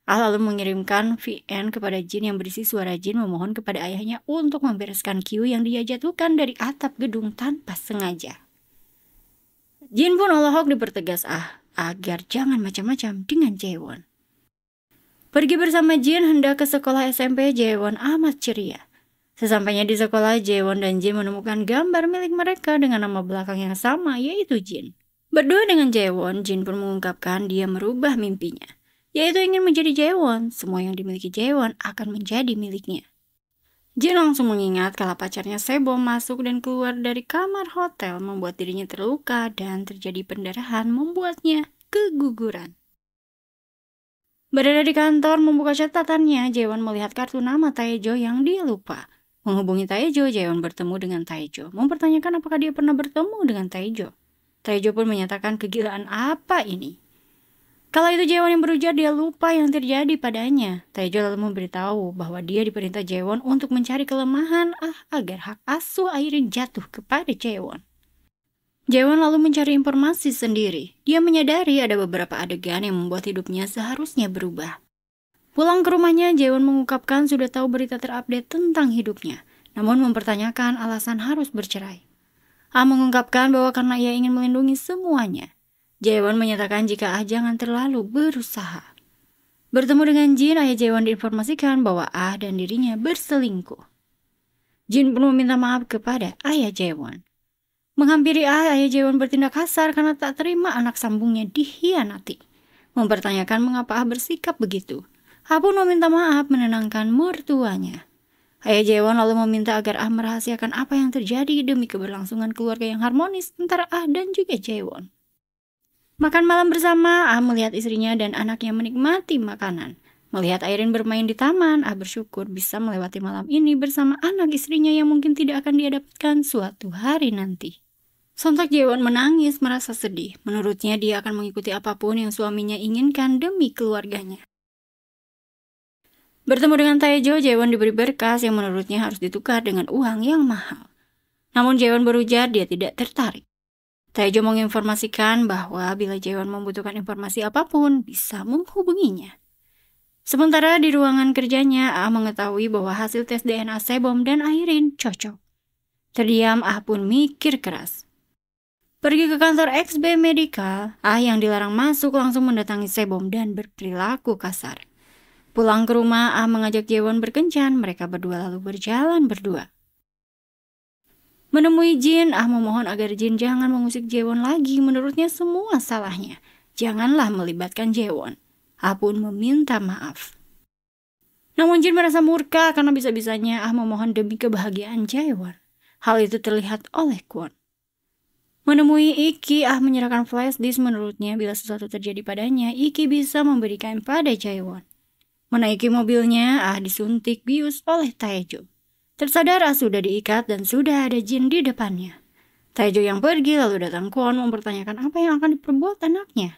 Lalu mengirimkan VN kepada Jin yang berisi suara Jin memohon kepada ayahnya untuk membereskan Kyu yang dia jatuhkan dari atap gedung tanpa sengaja. Jin pun Olohok dipertegas agar jangan macam-macam dengan Jaewon. Pergi bersama Jin hendak ke sekolah SMP, Jaewon amat ceria. Sesampainya di sekolah, Jaewon dan Jin menemukan gambar milik mereka dengan nama belakang yang sama, yaitu Jin. Berdua dengan Jaewon, Jin pun mengungkapkan dia merubah mimpinya, yaitu ingin menjadi Jaewon. Semua yang dimiliki Jaewon akan menjadi miliknya. Jin langsung mengingat kalau pacarnya Sebom masuk dan keluar dari kamar hotel membuat dirinya terluka dan terjadi pendarahan membuatnya keguguran. Berada di kantor membuka catatannya, Jaewon melihat kartu nama Taejo yang dia lupa. Menghubungi Taejo, Jaewon bertemu dengan Taejo, mempertanyakan apakah dia pernah bertemu dengan Taejo. Taejo pun menyatakan kegilaan apa ini. Kala itu Jaewon yang berujar dia lupa yang terjadi padanya. Taejo lalu memberitahu bahwa dia diperintah Jaewon untuk mencari kelemahan agar hak asuh Airin jatuh kepada Jaewon. Jaewon lalu mencari informasi sendiri. Dia menyadari ada beberapa adegan yang membuat hidupnya seharusnya berubah. Pulang ke rumahnya, Jaewon mengungkapkan sudah tahu berita terupdate tentang hidupnya, namun mempertanyakan alasan harus bercerai. Mengungkapkan bahwa karena ia ingin melindungi semuanya. Jaewon menyatakan jika jangan terlalu berusaha. Bertemu dengan Jin, ayah Jaewon diinformasikan bahwa dan dirinya berselingkuh. Jin pun meminta maaf kepada ayah Jaewon. Menghampiri ayah Jaewon bertindak kasar karena tak terima anak sambungnya dikhianati. Mempertanyakan mengapa bersikap begitu. Pun meminta maaf menenangkan mertuanya. Ayah Jaewon lalu meminta agar merahasiakan apa yang terjadi demi keberlangsungan keluarga yang harmonis antara dan juga Jaewon. Makan malam bersama, melihat istrinya dan anaknya menikmati makanan. Melihat Airin bermain di taman, bersyukur bisa melewati malam ini bersama anak istrinya yang mungkin tidak akan dia dapatkan suatu hari nanti. Sontak Jaewon menangis merasa sedih. Menurutnya dia akan mengikuti apapun yang suaminya inginkan demi keluarganya. Bertemu dengan Taejo, Jaewon diberi berkas yang menurutnya harus ditukar dengan uang yang mahal. Namun Jaewon berujar dia tidak tertarik. Taejo menginformasikan bahwa bila Jaewon membutuhkan informasi apapun, bisa menghubunginya. Sementara di ruangan kerjanya, mengetahui bahwa hasil tes DNA Sebom dan Airin cocok. Terdiam, pun mikir keras. Pergi ke kantor XB Medical, yang dilarang masuk langsung mendatangi Sebom dan berperilaku kasar. Pulang ke rumah, mengajak Jaewon berkencan, mereka berdua lalu berjalan berdua. Menemui Jin, memohon agar Jin jangan mengusik Jaewon lagi, menurutnya semua salahnya. Janganlah melibatkan Jaewon. Pun meminta maaf. Namun Jin merasa murka karena bisa-bisanya memohon demi kebahagiaan Jaewon. Hal itu terlihat oleh Kwon. Menemui Iki, menyerahkan flash disk, menurutnya bila sesuatu terjadi padanya, Iki bisa memberikan pada Jaewon. Menaiki mobilnya, disuntik bius oleh Taejo. Tersadar sudah diikat dan sudah ada Jin di depannya. Taejo yang pergi lalu datang Kwon mempertanyakan apa yang akan diperbuat anaknya.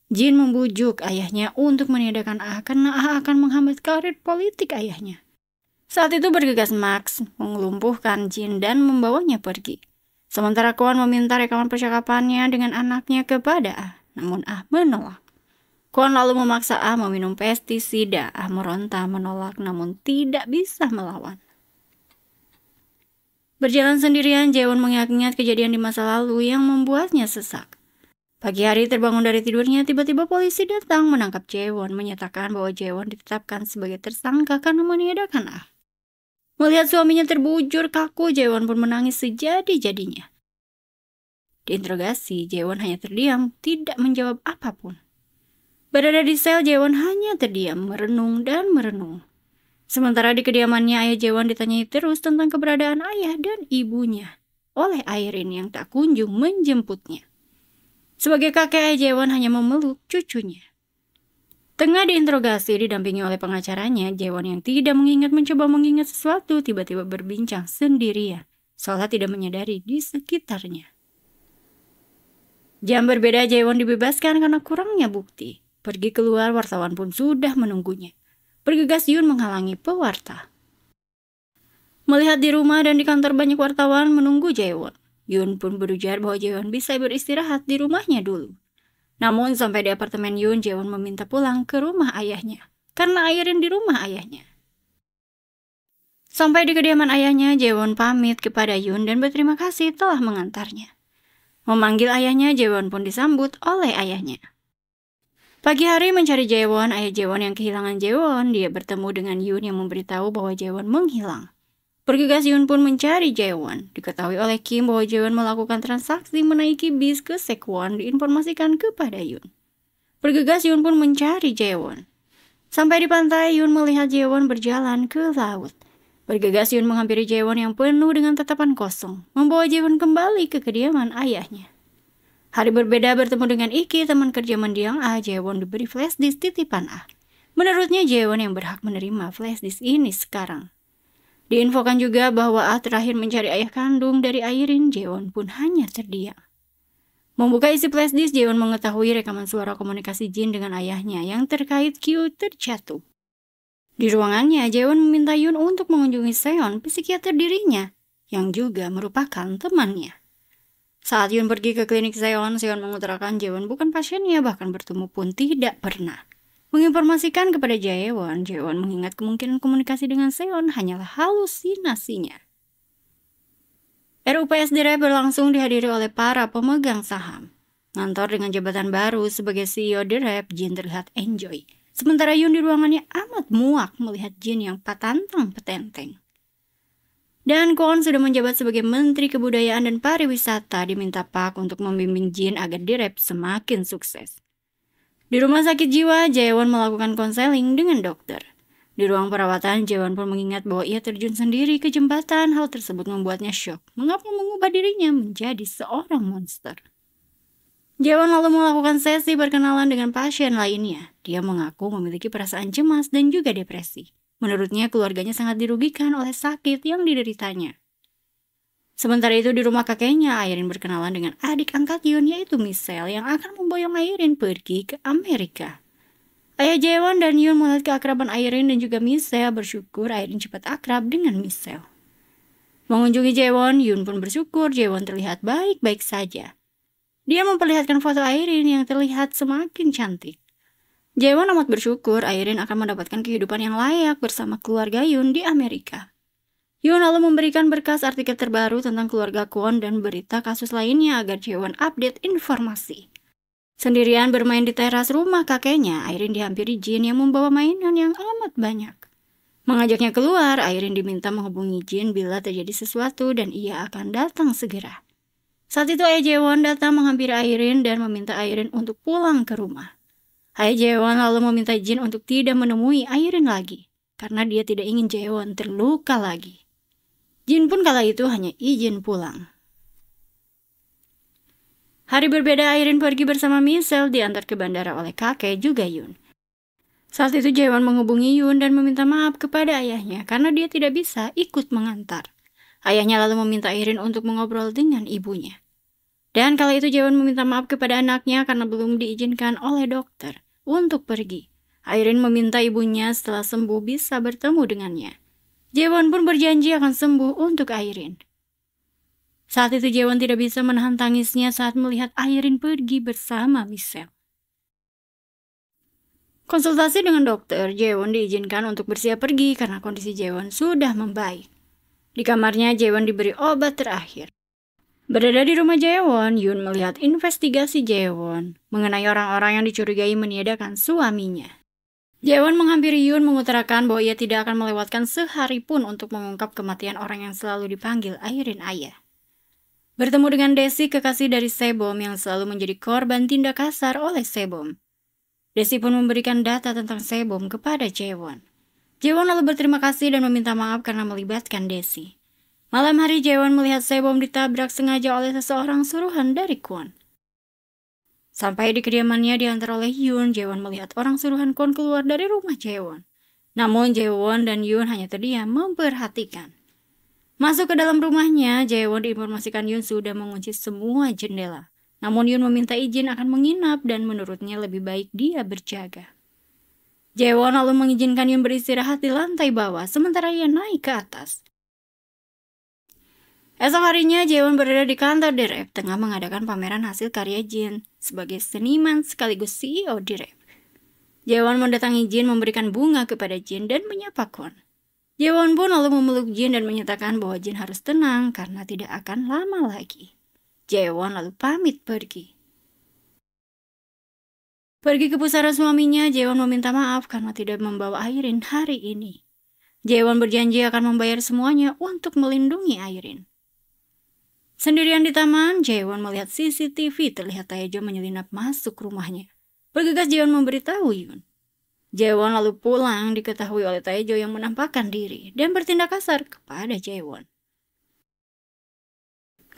Jin membujuk ayahnya untuk meniadakan karena akan menghambat karir politik ayahnya. Saat itu bergegas Max mengelumpuhkan Jin dan membawanya pergi. Sementara Kwon meminta rekaman percakapannya dengan anaknya kepada namun menolak. Kwon lalu memaksa meminum pestisida. Meronta menolak namun tidak bisa melawan. Berjalan sendirian, Jaewon mengingat-ingat kejadian di masa lalu yang membuatnya sesak. Pagi hari terbangun dari tidurnya, tiba-tiba polisi datang menangkap Jaewon, menyatakan bahwa Jaewon ditetapkan sebagai tersangka karena meniadakan Melihat suaminya terbujur kaku, Jaewon pun menangis sejadi-jadinya. Diinterogasi, Jaewon hanya terdiam, tidak menjawab apapun. Berada di sel, Jaewon hanya terdiam, merenung dan merenung. Sementara di kediamannya, ayah Jaewon ditanyai terus tentang keberadaan ayah dan ibunya oleh Airin yang tak kunjung menjemputnya. Sebagai kakek, ayah Jaewon hanya memeluk cucunya. Tengah diinterogasi didampingi oleh pengacaranya, Jaewon yang tidak mencoba mengingat sesuatu tiba-tiba berbincang sendirian, seolah tidak menyadari di sekitarnya. Jam berbeda, Jaewon dibebaskan karena kurangnya bukti. Pergi keluar, wartawan pun sudah menunggunya. Bergegas Yoon menghalangi pewarta. Melihat di rumah dan di kantor banyak wartawan menunggu Jaewon, Yoon pun berujar bahwa Jaewon bisa beristirahat di rumahnya dulu. Namun sampai di apartemen Yoon, Jaewon meminta pulang ke rumah ayahnya karena Airin di rumah ayahnya. Sampai di kediaman ayahnya, Jaewon pamit kepada Yoon dan berterima kasih telah mengantarnya. Memanggil ayahnya, Jaewon pun disambut oleh ayahnya. Pagi hari mencari Jaewon, ayah Jaewon yang kehilangan Jaewon, dia bertemu dengan Yoon yang memberitahu bahwa Jaewon menghilang. Bergegas Yoon pun mencari Jaewon. Diketahui oleh Kim bahwa Jaewon melakukan transaksi menaiki bis ke Sekwon diinformasikan kepada Yoon. Bergegas Yoon pun mencari Jaewon. Sampai di pantai, Yoon melihat Jaewon berjalan ke laut. Bergegas Yoon menghampiri Jaewon yang penuh dengan tatapan kosong, membawa Jaewon kembali ke kediaman ayahnya. Hari berbeda bertemu dengan Iki, teman kerja mendiang Ah. Jaewon diberi flash disk titipan Ah. Menurutnya Jaewon yang berhak menerima flash disk ini sekarang. Diinfokan juga bahwa Ah terakhir mencari ayah kandung dari Airin, Jaewon pun hanya terdiam. Membuka isi flash disk, Jaewon mengetahui rekaman suara komunikasi Jin dengan ayahnya yang terkait Kyu terjatuh. Di ruangannya, Jaewon meminta Yoon untuk mengunjungi Seon, psikiater dirinya, yang juga merupakan temannya. Saat Yoon pergi ke klinik Seon, Seon mengutarakan Jaewon bukan pasiennya, bahkan bertemu pun tidak pernah. Menginformasikan kepada Jaewon, Jaewon mengingat kemungkinan komunikasi dengan Seon hanyalah halusinasinya. RUPS Direct berlangsung dihadiri oleh para pemegang saham. Ngantor dengan jabatan baru sebagai CEO Direct, Jin terlihat enjoy. Sementara Yoon di ruangannya amat muak melihat Jin yang patantang petenteng. Dan Kwon sudah menjabat sebagai Menteri Kebudayaan dan Pariwisata, diminta Park untuk membimbing Jin agar Direct semakin sukses. Di rumah sakit jiwa, Jaewon melakukan konseling dengan dokter. Di ruang perawatan, Jaewon pun mengingat bahwa ia terjun sendiri ke jembatan. Hal tersebut membuatnya syok. Mengapa mengubah dirinya menjadi seorang monster? Jaewon lalu melakukan sesi berkenalan dengan pasien lainnya. Dia mengaku memiliki perasaan cemas dan juga depresi. Menurutnya, keluarganya sangat dirugikan oleh sakit yang dideritanya. Sementara itu di rumah kakeknya, Airin berkenalan dengan adik angkat Yoon yaitu Michelle yang akan memboyong Airin pergi ke Amerika. Ayah Jaewon dan Yoon melihat keakraban Airin dan juga Michelle, bersyukur Airin cepat akrab dengan Michelle. Mengunjungi Jaewon, Yoon pun bersyukur Jaewon terlihat baik-baik saja. Dia memperlihatkan foto Airin yang terlihat semakin cantik. Jaewon amat bersyukur Airin akan mendapatkan kehidupan yang layak bersama keluarga Yoon di Amerika. Yoon lalu memberikan berkas artikel terbaru tentang keluarga Kwon dan berita kasus lainnya agar Jaewon update informasi. Sendirian bermain di teras rumah kakeknya, Airin dihampiri Jin yang membawa mainan yang amat banyak. Mengajaknya keluar, Airin diminta menghubungi Jin bila terjadi sesuatu dan ia akan datang segera. Saat itu ayah Jaewon datang menghampiri Airin dan meminta Airin untuk pulang ke rumah. Ayah Jaewon lalu meminta Jin untuk tidak menemui Airin lagi, karena dia tidak ingin Jaewon terluka lagi. Jin pun kala itu hanya izin pulang. Hari berbeda, Airin pergi bersama Michelle diantar ke bandara oleh kakek juga Yoon. Saat itu Jaewon menghubungi Yoon dan meminta maaf kepada ayahnya karena dia tidak bisa ikut mengantar. Ayahnya lalu meminta Airin untuk mengobrol dengan ibunya. Dan kala itu Jaewon meminta maaf kepada anaknya karena belum diizinkan oleh dokter untuk pergi. Airin meminta ibunya setelah sembuh bisa bertemu dengannya. Jaewon pun berjanji akan sembuh untuk Airin. Saat itu Jaewon tidak bisa menahan tangisnya saat melihat Airin pergi bersama Michelle. Konsultasi dengan dokter, Jaewon diizinkan untuk bersiap pergi karena kondisi Jaewon sudah membaik. Di kamarnya, Jaewon diberi obat terakhir. Berada di rumah Jaewon, Yoon melihat investigasi Jaewon mengenai orang-orang yang dicurigai meniadakan suaminya. Jaewon menghampiri Yoon mengutarakan bahwa ia tidak akan melewatkan sehari pun untuk mengungkap kematian orang yang selalu dipanggil Airin ayah. Bertemu dengan Desi, kekasih dari Sebom yang selalu menjadi korban tindak kasar oleh Sebom. Desi pun memberikan data tentang Sebom kepada Jaewon. Jaewon lalu berterima kasih dan meminta maaf karena melibatkan Desi. Malam hari Jaewon melihat Sebom ditabrak sengaja oleh seseorang suruhan dari Kwon. Sampai di kediamannya diantar oleh Yoon, Jaewon melihat orang suruhan Kwon keluar dari rumah Jaewon. Namun Jaewon dan Yoon hanya terdiam memperhatikan. Masuk ke dalam rumahnya, Jaewon diinformasikan Yoon sudah mengunci semua jendela. Namun Yoon meminta izin akan menginap dan menurutnya lebih baik dia berjaga. Jaewon lalu mengizinkan Yoon beristirahat di lantai bawah sementara ia naik ke atas. Esok harinya, Jaewon berada di kantor Direp tengah mengadakan pameran hasil karya Jin sebagai seniman sekaligus CEO Direp. Jaewon mendatangi Jin memberikan bunga kepada Jin dan menyapa Kwon. Jaewon pun lalu memeluk Jin dan menyatakan bahwa Jin harus tenang karena tidak akan lama lagi. Jaewon lalu pamit pergi. Pergi ke pusara suaminya, Jaewon meminta maaf karena tidak membawa Airin hari ini. Jaewon berjanji akan membayar semuanya untuk melindungi Airin. Sendirian di taman, Jaewon melihat CCTV terlihat Taejo menyelinap masuk rumahnya. Bergegas Jaewon memberitahu Yoon. Jaewon lalu pulang diketahui oleh Taejo yang menampakkan diri dan bertindak kasar kepada Jaewon.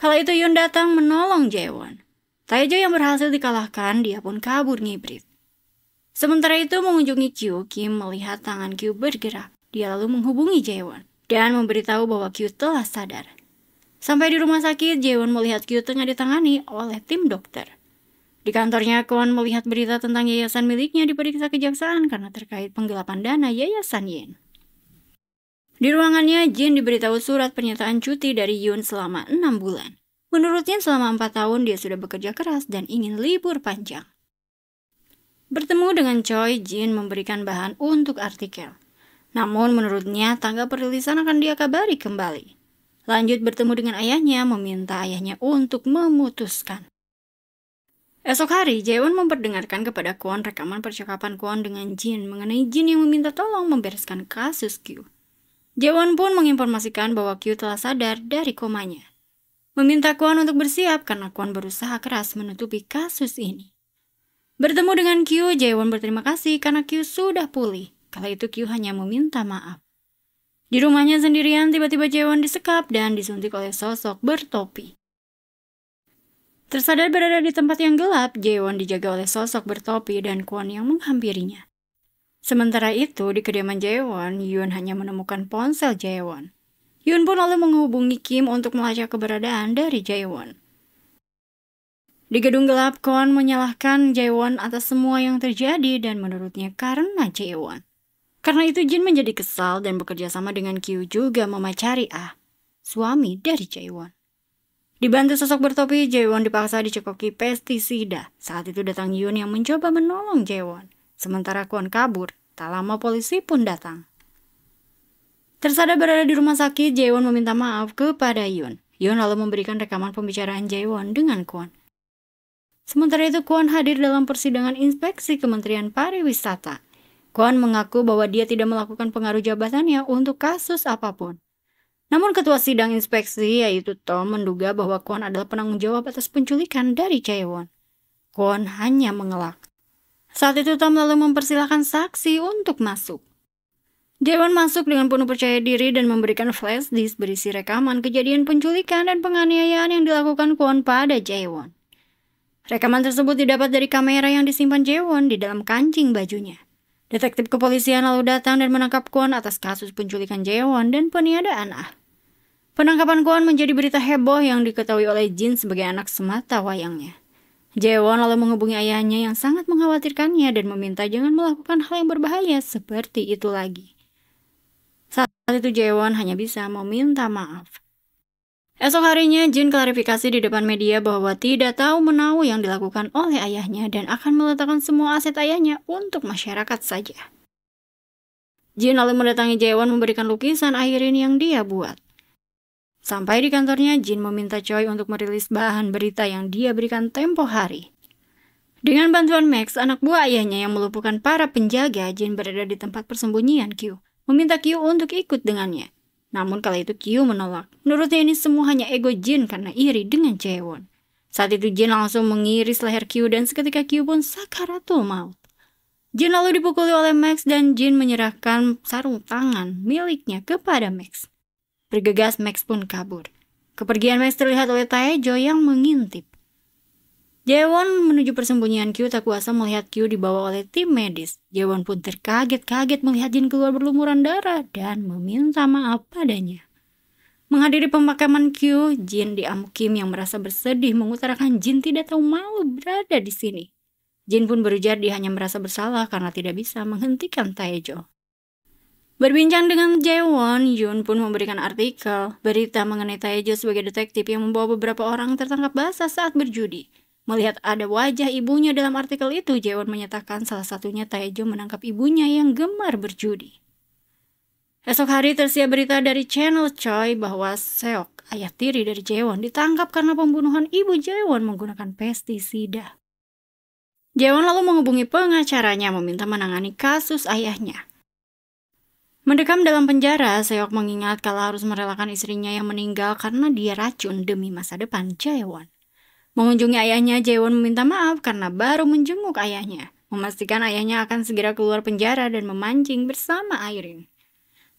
Kala itu Yoon datang menolong Jaewon. Taejo yang berhasil dikalahkan, dia pun kabur ngibrit. Sementara itu mengunjungi Kyu, Kim melihat tangan Kyu bergerak. Dia lalu menghubungi Jaewon dan memberitahu bahwa Kyu telah sadar. Sampai di rumah sakit, Jaewon melihat Kyu tengah ditangani oleh tim dokter. Di kantornya, Kwon melihat berita tentang yayasan miliknya diperiksa kejaksaan karena terkait penggelapan dana yayasan Yen. Di ruangannya, Jin diberitahu surat pernyataan cuti dari Yoon selama 6 bulan. Menurutnya selama 4 tahun dia sudah bekerja keras dan ingin libur panjang. Bertemu dengan Choi, Jin memberikan bahan untuk artikel. Namun menurutnya tanggal perilisan akan dia kabari kembali. Lanjut bertemu dengan ayahnya, meminta ayahnya untuk memutuskan. Esok hari, Jaewon memperdengarkan kepada Kwon rekaman percakapan Kwon dengan Jin mengenai Jin yang meminta tolong membereskan kasus Kyu. Jaewon pun menginformasikan bahwa Kyu telah sadar dari komanya. Meminta Kwon untuk bersiap karena Kwon berusaha keras menutupi kasus ini. Bertemu dengan Kyu, Jaewon berterima kasih karena Kyu sudah pulih. Kala itu Kyu hanya meminta maaf. Di rumahnya sendirian, tiba-tiba Jaewon disekap dan disuntik oleh sosok bertopi. Tersadar berada di tempat yang gelap, Jaewon dijaga oleh sosok bertopi dan Kwon yang menghampirinya. Sementara itu, di kediaman Jaewon, Yoon hanya menemukan ponsel Jaewon. Yoon pun lalu menghubungi Kim untuk melacak keberadaan dari Jaewon. Di gedung gelap, Kwon menyalahkan Jaewon atas semua yang terjadi dan menurutnya karena Jaewon. Karena itu Jin menjadi kesal dan bekerja sama dengan Kyu juga memacari Ah, suami dari Jaewon. Dibantu sosok bertopi, Jaewon dipaksa dicekoki pestisida. Saat itu datang Yoon yang mencoba menolong Jaewon. Sementara Kwon kabur, tak lama polisi pun datang. Tersadar berada di rumah sakit, Jaewon meminta maaf kepada Yoon. Yoon lalu memberikan rekaman pembicaraan Jaewon dengan Kwon. Sementara itu Kwon hadir dalam persidangan inspeksi Kementerian Pariwisata. Kwon mengaku bahwa dia tidak melakukan pengaruh jabatannya untuk kasus apapun. Namun ketua sidang inspeksi yaitu Tom menduga bahwa Kwon adalah penanggung jawab atas penculikan dari Jaewon. Kwon hanya mengelak. Saat itu Tom lalu mempersilahkan saksi untuk masuk. Jaewon masuk dengan penuh percaya diri dan memberikan flash disk berisi rekaman kejadian penculikan dan penganiayaan yang dilakukan Kwon pada Jaewon. Rekaman tersebut didapat dari kamera yang disimpan Jaewon di dalam kancing bajunya. Detektif kepolisian lalu datang dan menangkap Kwon atas kasus penculikan Jaewon dan peniadaan Ah. Penangkapan Kwon menjadi berita heboh yang diketahui oleh Jin sebagai anak semata wayangnya. Jaewon lalu menghubungi ayahnya yang sangat mengkhawatirkannya dan meminta jangan melakukan hal yang berbahaya seperti itu lagi. Saat itu Jaewon hanya bisa meminta maaf. Esok harinya Jin klarifikasi di depan media bahwa tidak tahu menahu yang dilakukan oleh ayahnya dan akan meletakkan semua aset ayahnya untuk masyarakat saja. Jin lalu mendatangi Jaewon memberikan lukisan Airin yang dia buat. Sampai di kantornya, Jin meminta Choi untuk merilis bahan berita yang dia berikan tempo hari. Dengan bantuan Max, anak buah ayahnya yang melumpuhkan para penjaga, Jin berada di tempat persembunyian Kyu, meminta Kyu untuk ikut dengannya. Namun kala itu Kyu menolak. Menurutnya ini semua hanya ego Jin karena iri dengan Jaewon. Saat itu Jin langsung mengiris leher Kyu dan seketika Kyu pun sakaratul maut. Jin lalu dipukuli oleh Max dan Jin menyerahkan sarung tangan miliknya kepada Max. Bergegas Max pun kabur. Kepergian Max terlihat oleh Taejo yang mengintip. Jaewon menuju persembunyian Kyu tak kuasa melihat Kyu dibawa oleh tim medis. Jaewon pun terkaget-kaget melihat Jin keluar berlumuran darah dan meminta maaf padanya. Menghadiri pemakaman Kyu, Jin diamuk Kim yang merasa bersedih mengutarakan Jin tidak tahu malu berada di sini. Jin pun berujar dia hanya merasa bersalah karena tidak bisa menghentikan Taejo. Berbincang dengan Jaewon, Yoon pun memberikan artikel berita mengenai Taejo sebagai detektif yang membawa beberapa orang tertangkap basah saat berjudi. Melihat ada wajah ibunya dalam artikel itu, Jaewon menyatakan salah satunya Taejo menangkap ibunya yang gemar berjudi. Esok hari tersiar berita dari channel Choi bahwa Seok, ayah tiri dari Jaewon, ditangkap karena pembunuhan ibu Jaewon menggunakan pestisida. Jaewon lalu menghubungi pengacaranya meminta menangani kasus ayahnya. Mendekam dalam penjara, Seok mengingat kalau harus merelakan istrinya yang meninggal karena dia racun demi masa depan Jaewon. Mengunjungi ayahnya, Jaewon meminta maaf karena baru menjenguk ayahnya, memastikan ayahnya akan segera keluar penjara dan memancing bersama Irene.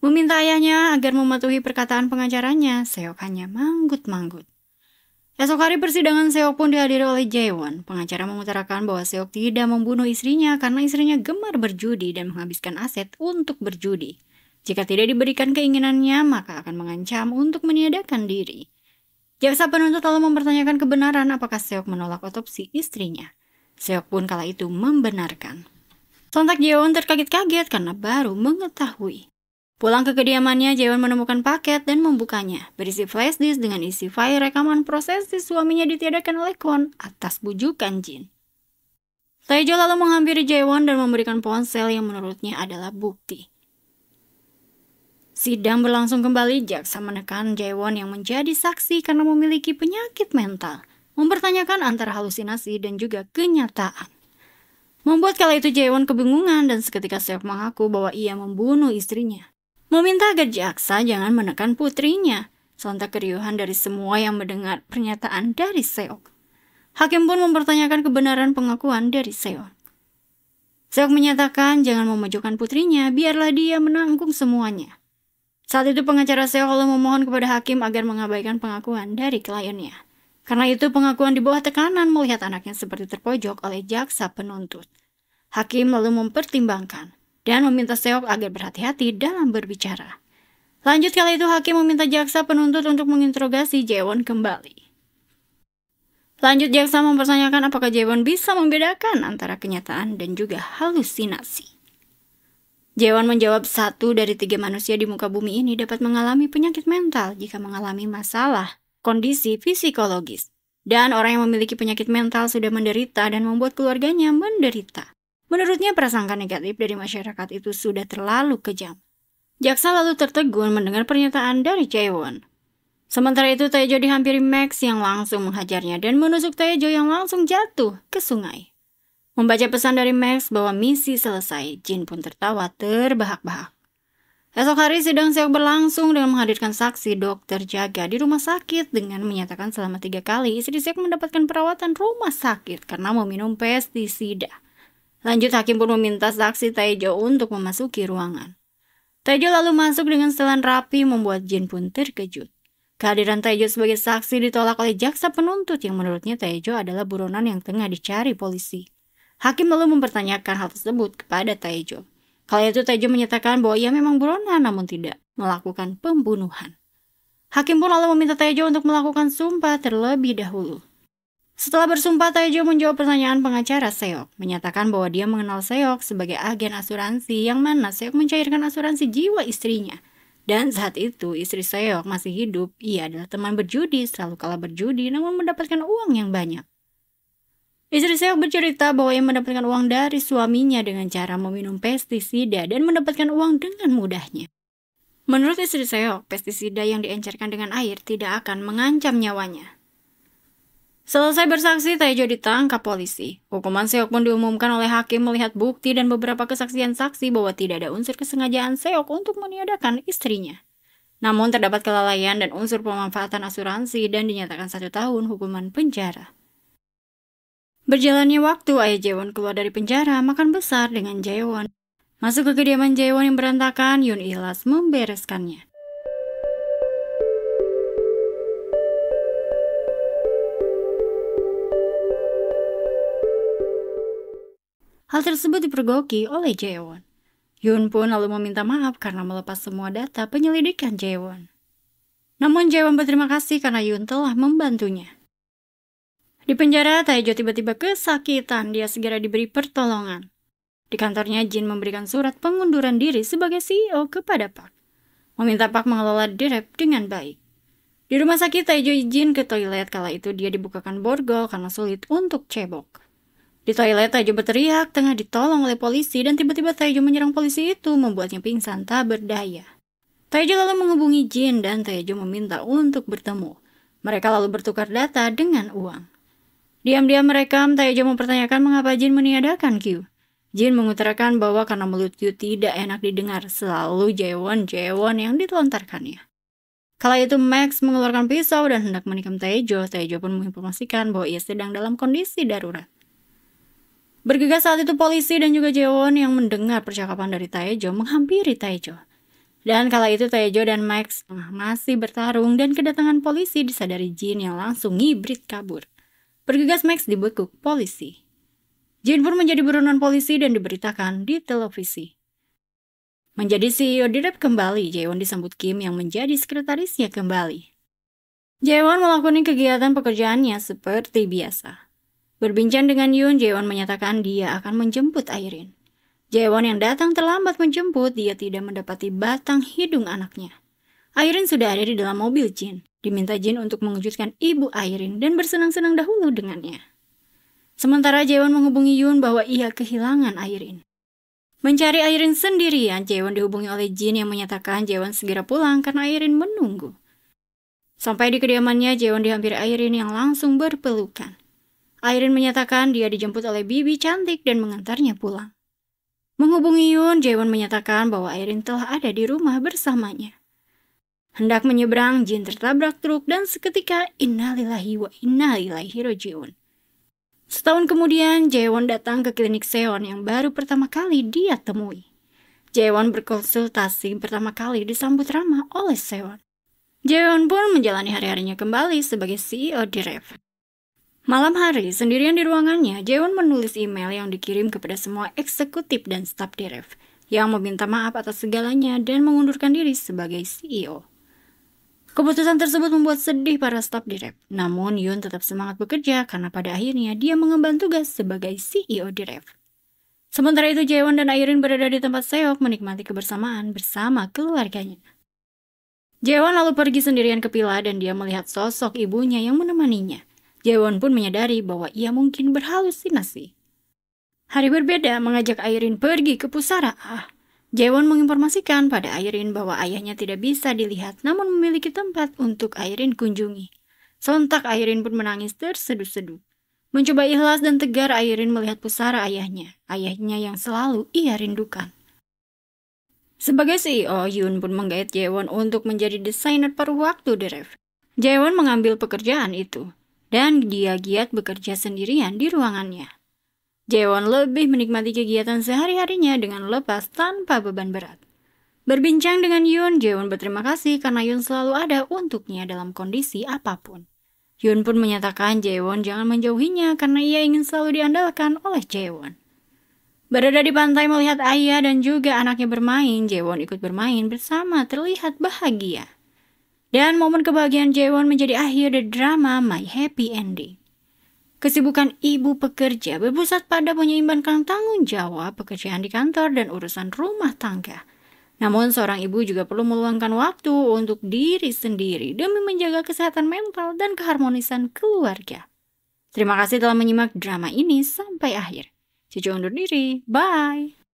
Meminta ayahnya agar mematuhi perkataan pengacaranya, Seok hanya manggut-manggut. Esok hari persidangan Seok pun dihadiri oleh Jaewon. Pengacara mengutarakan bahwa Seok tidak membunuh istrinya karena istrinya gemar berjudi dan menghabiskan aset untuk berjudi. Jika tidak diberikan keinginannya, maka akan mengancam untuk meniadakan diri. Jaksa penuntut lalu mempertanyakan kebenaran apakah Seok menolak otopsi istrinya. Seok pun kala itu membenarkan. Sontak Jaewon terkaget-kaget karena baru mengetahui. Pulang ke kediamannya, Jaewon menemukan paket dan membukanya, berisi flash disk dengan isi file rekaman prosesi suaminya ditiadakan oleh Kwon atas bujukan Jin. Taejo lalu menghampiri Jaewon dan memberikan ponsel yang menurutnya adalah bukti. Sidang berlangsung kembali. Jaksa menekan Jaewon yang menjadi saksi karena memiliki penyakit mental, mempertanyakan antara halusinasi dan juga kenyataan. Membuat kala itu Jaewon kebingungan dan seketika Seok mengaku bahwa ia membunuh istrinya. Meminta agar jaksa jangan menekan putrinya. Sontak keriuhan dari semua yang mendengar pernyataan dari Seok. Hakim pun mempertanyakan kebenaran pengakuan dari Seok. Seok menyatakan jangan memojokkan putrinya, biarlah dia menanggung semuanya. Saat itu pengacara Seok lalu memohon kepada hakim agar mengabaikan pengakuan dari kliennya. Karena itu pengakuan di bawah tekanan melihat anaknya seperti terpojok oleh jaksa penuntut. Hakim lalu mempertimbangkan dan meminta Seok agar berhati-hati dalam berbicara. Lanjut kala itu hakim meminta jaksa penuntut untuk menginterogasi Jaewon kembali. Lanjut jaksa mempertanyakan apakah Jaewon bisa membedakan antara kenyataan dan juga halusinasi. Jaewon menjawab 1 dari 3 manusia di muka bumi ini dapat mengalami penyakit mental jika mengalami masalah, kondisi psikologis. Dan orang yang memiliki penyakit mental sudah menderita dan membuat keluarganya menderita. Menurutnya prasangka negatif dari masyarakat itu sudah terlalu kejam. Jaksa lalu tertegun mendengar pernyataan dari Jaewon. Sementara itu Taejo dihampiri Max yang langsung menghajarnya dan menusuk Taejo yang langsung jatuh ke sungai. Membaca pesan dari Max bahwa misi selesai, Jin pun tertawa terbahak-bahak. Esok hari sidang Seok berlangsung dengan menghadirkan saksi dokter jaga di rumah sakit dengan menyatakan selama 3 kali istri Seok mendapatkan perawatan rumah sakit karena meminum pestisida. Lanjut hakim pun meminta saksi Taejo untuk memasuki ruangan. Taejo lalu masuk dengan setelan rapi membuat Jin pun terkejut. Kehadiran Taejo sebagai saksi ditolak oleh jaksa penuntut yang menurutnya Taejo adalah buronan yang tengah dicari polisi. Hakim lalu mempertanyakan hal tersebut kepada Taejo. Kala itu Taejo menyatakan bahwa ia memang buronan namun tidak melakukan pembunuhan. Hakim pun lalu meminta Taejo untuk melakukan sumpah terlebih dahulu. Setelah bersumpah, Taejo menjawab pertanyaan pengacara Seok, menyatakan bahwa dia mengenal Seok sebagai agen asuransi yang mana Seok mencairkan asuransi jiwa istrinya. Dan saat itu istri Seok masih hidup, ia adalah teman berjudi, selalu kalah berjudi namun mendapatkan uang yang banyak. Istri Seok bercerita bahwa ia mendapatkan uang dari suaminya dengan cara meminum pestisida dan mendapatkan uang dengan mudahnya. Menurut istri Seok, pestisida yang diencerkan dengan air tidak akan mengancam nyawanya. Selesai bersaksi, Taejo ditangkap polisi. Hukuman Seok pun diumumkan oleh hakim melihat bukti dan beberapa kesaksian saksi bahwa tidak ada unsur kesengajaan Seok untuk meniadakan istrinya. Namun terdapat kelalaian dan unsur pemanfaatan asuransi dan dinyatakan 1 tahun hukuman penjara. Berjalannya waktu, ayah Jaewon keluar dari penjara makan besar dengan Jaewon. Masuk ke kediaman Jaewon yang berantakan, Yoon ikhlas membereskannya. Hal tersebut dipergoki oleh Jaewon. Yoon pun lalu meminta maaf karena melepas semua data penyelidikan Jaewon. Namun Jaewon berterima kasih karena Yoon telah membantunya. Di penjara, Taejo tiba-tiba kesakitan. Dia segera diberi pertolongan. Di kantornya, Jin memberikan surat pengunduran diri sebagai CEO kepada Park, meminta Park mengelola Direp dengan baik. Di rumah sakit, Taejo izin ke toilet. Kala itu dia dibukakan borgol karena sulit untuk cebok. Di toilet, Taejo berteriak tengah ditolong oleh polisi dan tiba-tiba Taejo menyerang polisi itu, membuatnya pingsan tak berdaya. Taejo lalu menghubungi Jin dan Taejo meminta untuk bertemu. Mereka lalu bertukar data dengan uang. Diam-diam merekam, Taejo mempertanyakan mengapa Jin meniadakan Q. Jin mengutarakan bahwa karena mulut Q tidak enak didengar, selalu Jaewon yang dilontarkannya. Kala itu Max mengeluarkan pisau dan hendak menikam Taejo. Taejo pun menginformasikan bahwa ia sedang dalam kondisi darurat. Bergegas saat itu polisi dan juga Jaewon yang mendengar percakapan dari Taejo menghampiri Taejo. Dan kala itu Taejo dan Max masih bertarung dan kedatangan polisi disadari Jin yang langsung ngibrit kabur. Bergegas Max dibekuk polisi. Jin pun menjadi buronan polisi dan diberitakan di televisi. Menjadi CEO Direp kembali, Jaewon disambut Kim yang menjadi sekretarisnya kembali. Jaewon melakukan kegiatan pekerjaannya seperti biasa. Berbincang dengan Yoon, Jaewon menyatakan dia akan menjemput Airin. Jaewon yang datang terlambat menjemput, dia tidak mendapati batang hidung anaknya. Airin sudah ada di dalam mobil Jin. Diminta Jin untuk mengejutkan ibu Airin dan bersenang-senang dahulu dengannya. Sementara Jaewon menghubungi Yoon bahwa ia kehilangan Airin. Mencari Airin sendirian, Jaewon dihubungi oleh Jin yang menyatakan Jaewon segera pulang karena Airin menunggu. Sampai di kediamannya, Jaewon dihampiri Airin yang langsung berpelukan. Airin menyatakan dia dijemput oleh bibi cantik dan mengantarnya pulang. Menghubungi Yoon, Jaewon menyatakan bahwa Airin telah ada di rumah bersamanya. Hendak menyeberang, Jin tertabrak truk dan seketika innalillahi wa inna ilaihi raji'un. Setahun kemudian, Jaewon datang ke klinik Seon yang baru pertama kali dia temui. Jaewon berkonsultasi pertama kali disambut ramah oleh Seon. Jaewon pun menjalani hari-harinya kembali sebagai CEO Direp. Malam hari, sendirian di ruangannya, Jaewon menulis email yang dikirim kepada semua eksekutif dan staf Direp yang meminta maaf atas segalanya dan mengundurkan diri sebagai CEO. Keputusan tersebut membuat sedih para staf Direp. Namun Yoon tetap semangat bekerja karena pada akhirnya dia mengemban tugas sebagai CEO Direp. Sementara itu Jaewon dan Airin berada di tempat Seok menikmati kebersamaan bersama keluarganya. Jaewon lalu pergi sendirian ke villa dan dia melihat sosok ibunya yang menemaninya. Jaewon pun menyadari bahwa ia mungkin berhalusinasi. Hari berbeda mengajak Airin pergi ke pusara. Jaewon menginformasikan pada Airin bahwa ayahnya tidak bisa dilihat namun memiliki tempat untuk Airin kunjungi. Sontak Airin pun menangis terseduh-seduh. Mencoba ikhlas dan tegar, Airin melihat pusara ayahnya yang selalu ia rindukan. Sebagai CEO, Yoon pun menggait Jaewon untuk menjadi desainer paruh waktu Direp. Jaewon mengambil pekerjaan itu dan dia giat bekerja sendirian di ruangannya. Jaewon lebih menikmati kegiatan sehari-harinya dengan lepas tanpa beban berat. Berbincang dengan Yoon, Jaewon berterima kasih karena Yoon selalu ada untuknya dalam kondisi apapun. Yoon pun menyatakan Jaewon jangan menjauhinya karena ia ingin selalu diandalkan oleh Jaewon. Berada di pantai melihat ayah dan juga anaknya bermain, Jaewon ikut bermain bersama terlihat bahagia. Dan momen kebahagiaan Jaewon menjadi akhir dari drama My Happy Ending. Kesibukan ibu pekerja berpusat pada menyeimbangkan tanggung jawab pekerjaan di kantor dan urusan rumah tangga. Namun seorang ibu juga perlu meluangkan waktu untuk diri sendiri demi menjaga kesehatan mental dan keharmonisan keluarga. Terima kasih telah menyimak drama ini sampai akhir. Cici undur diri, bye!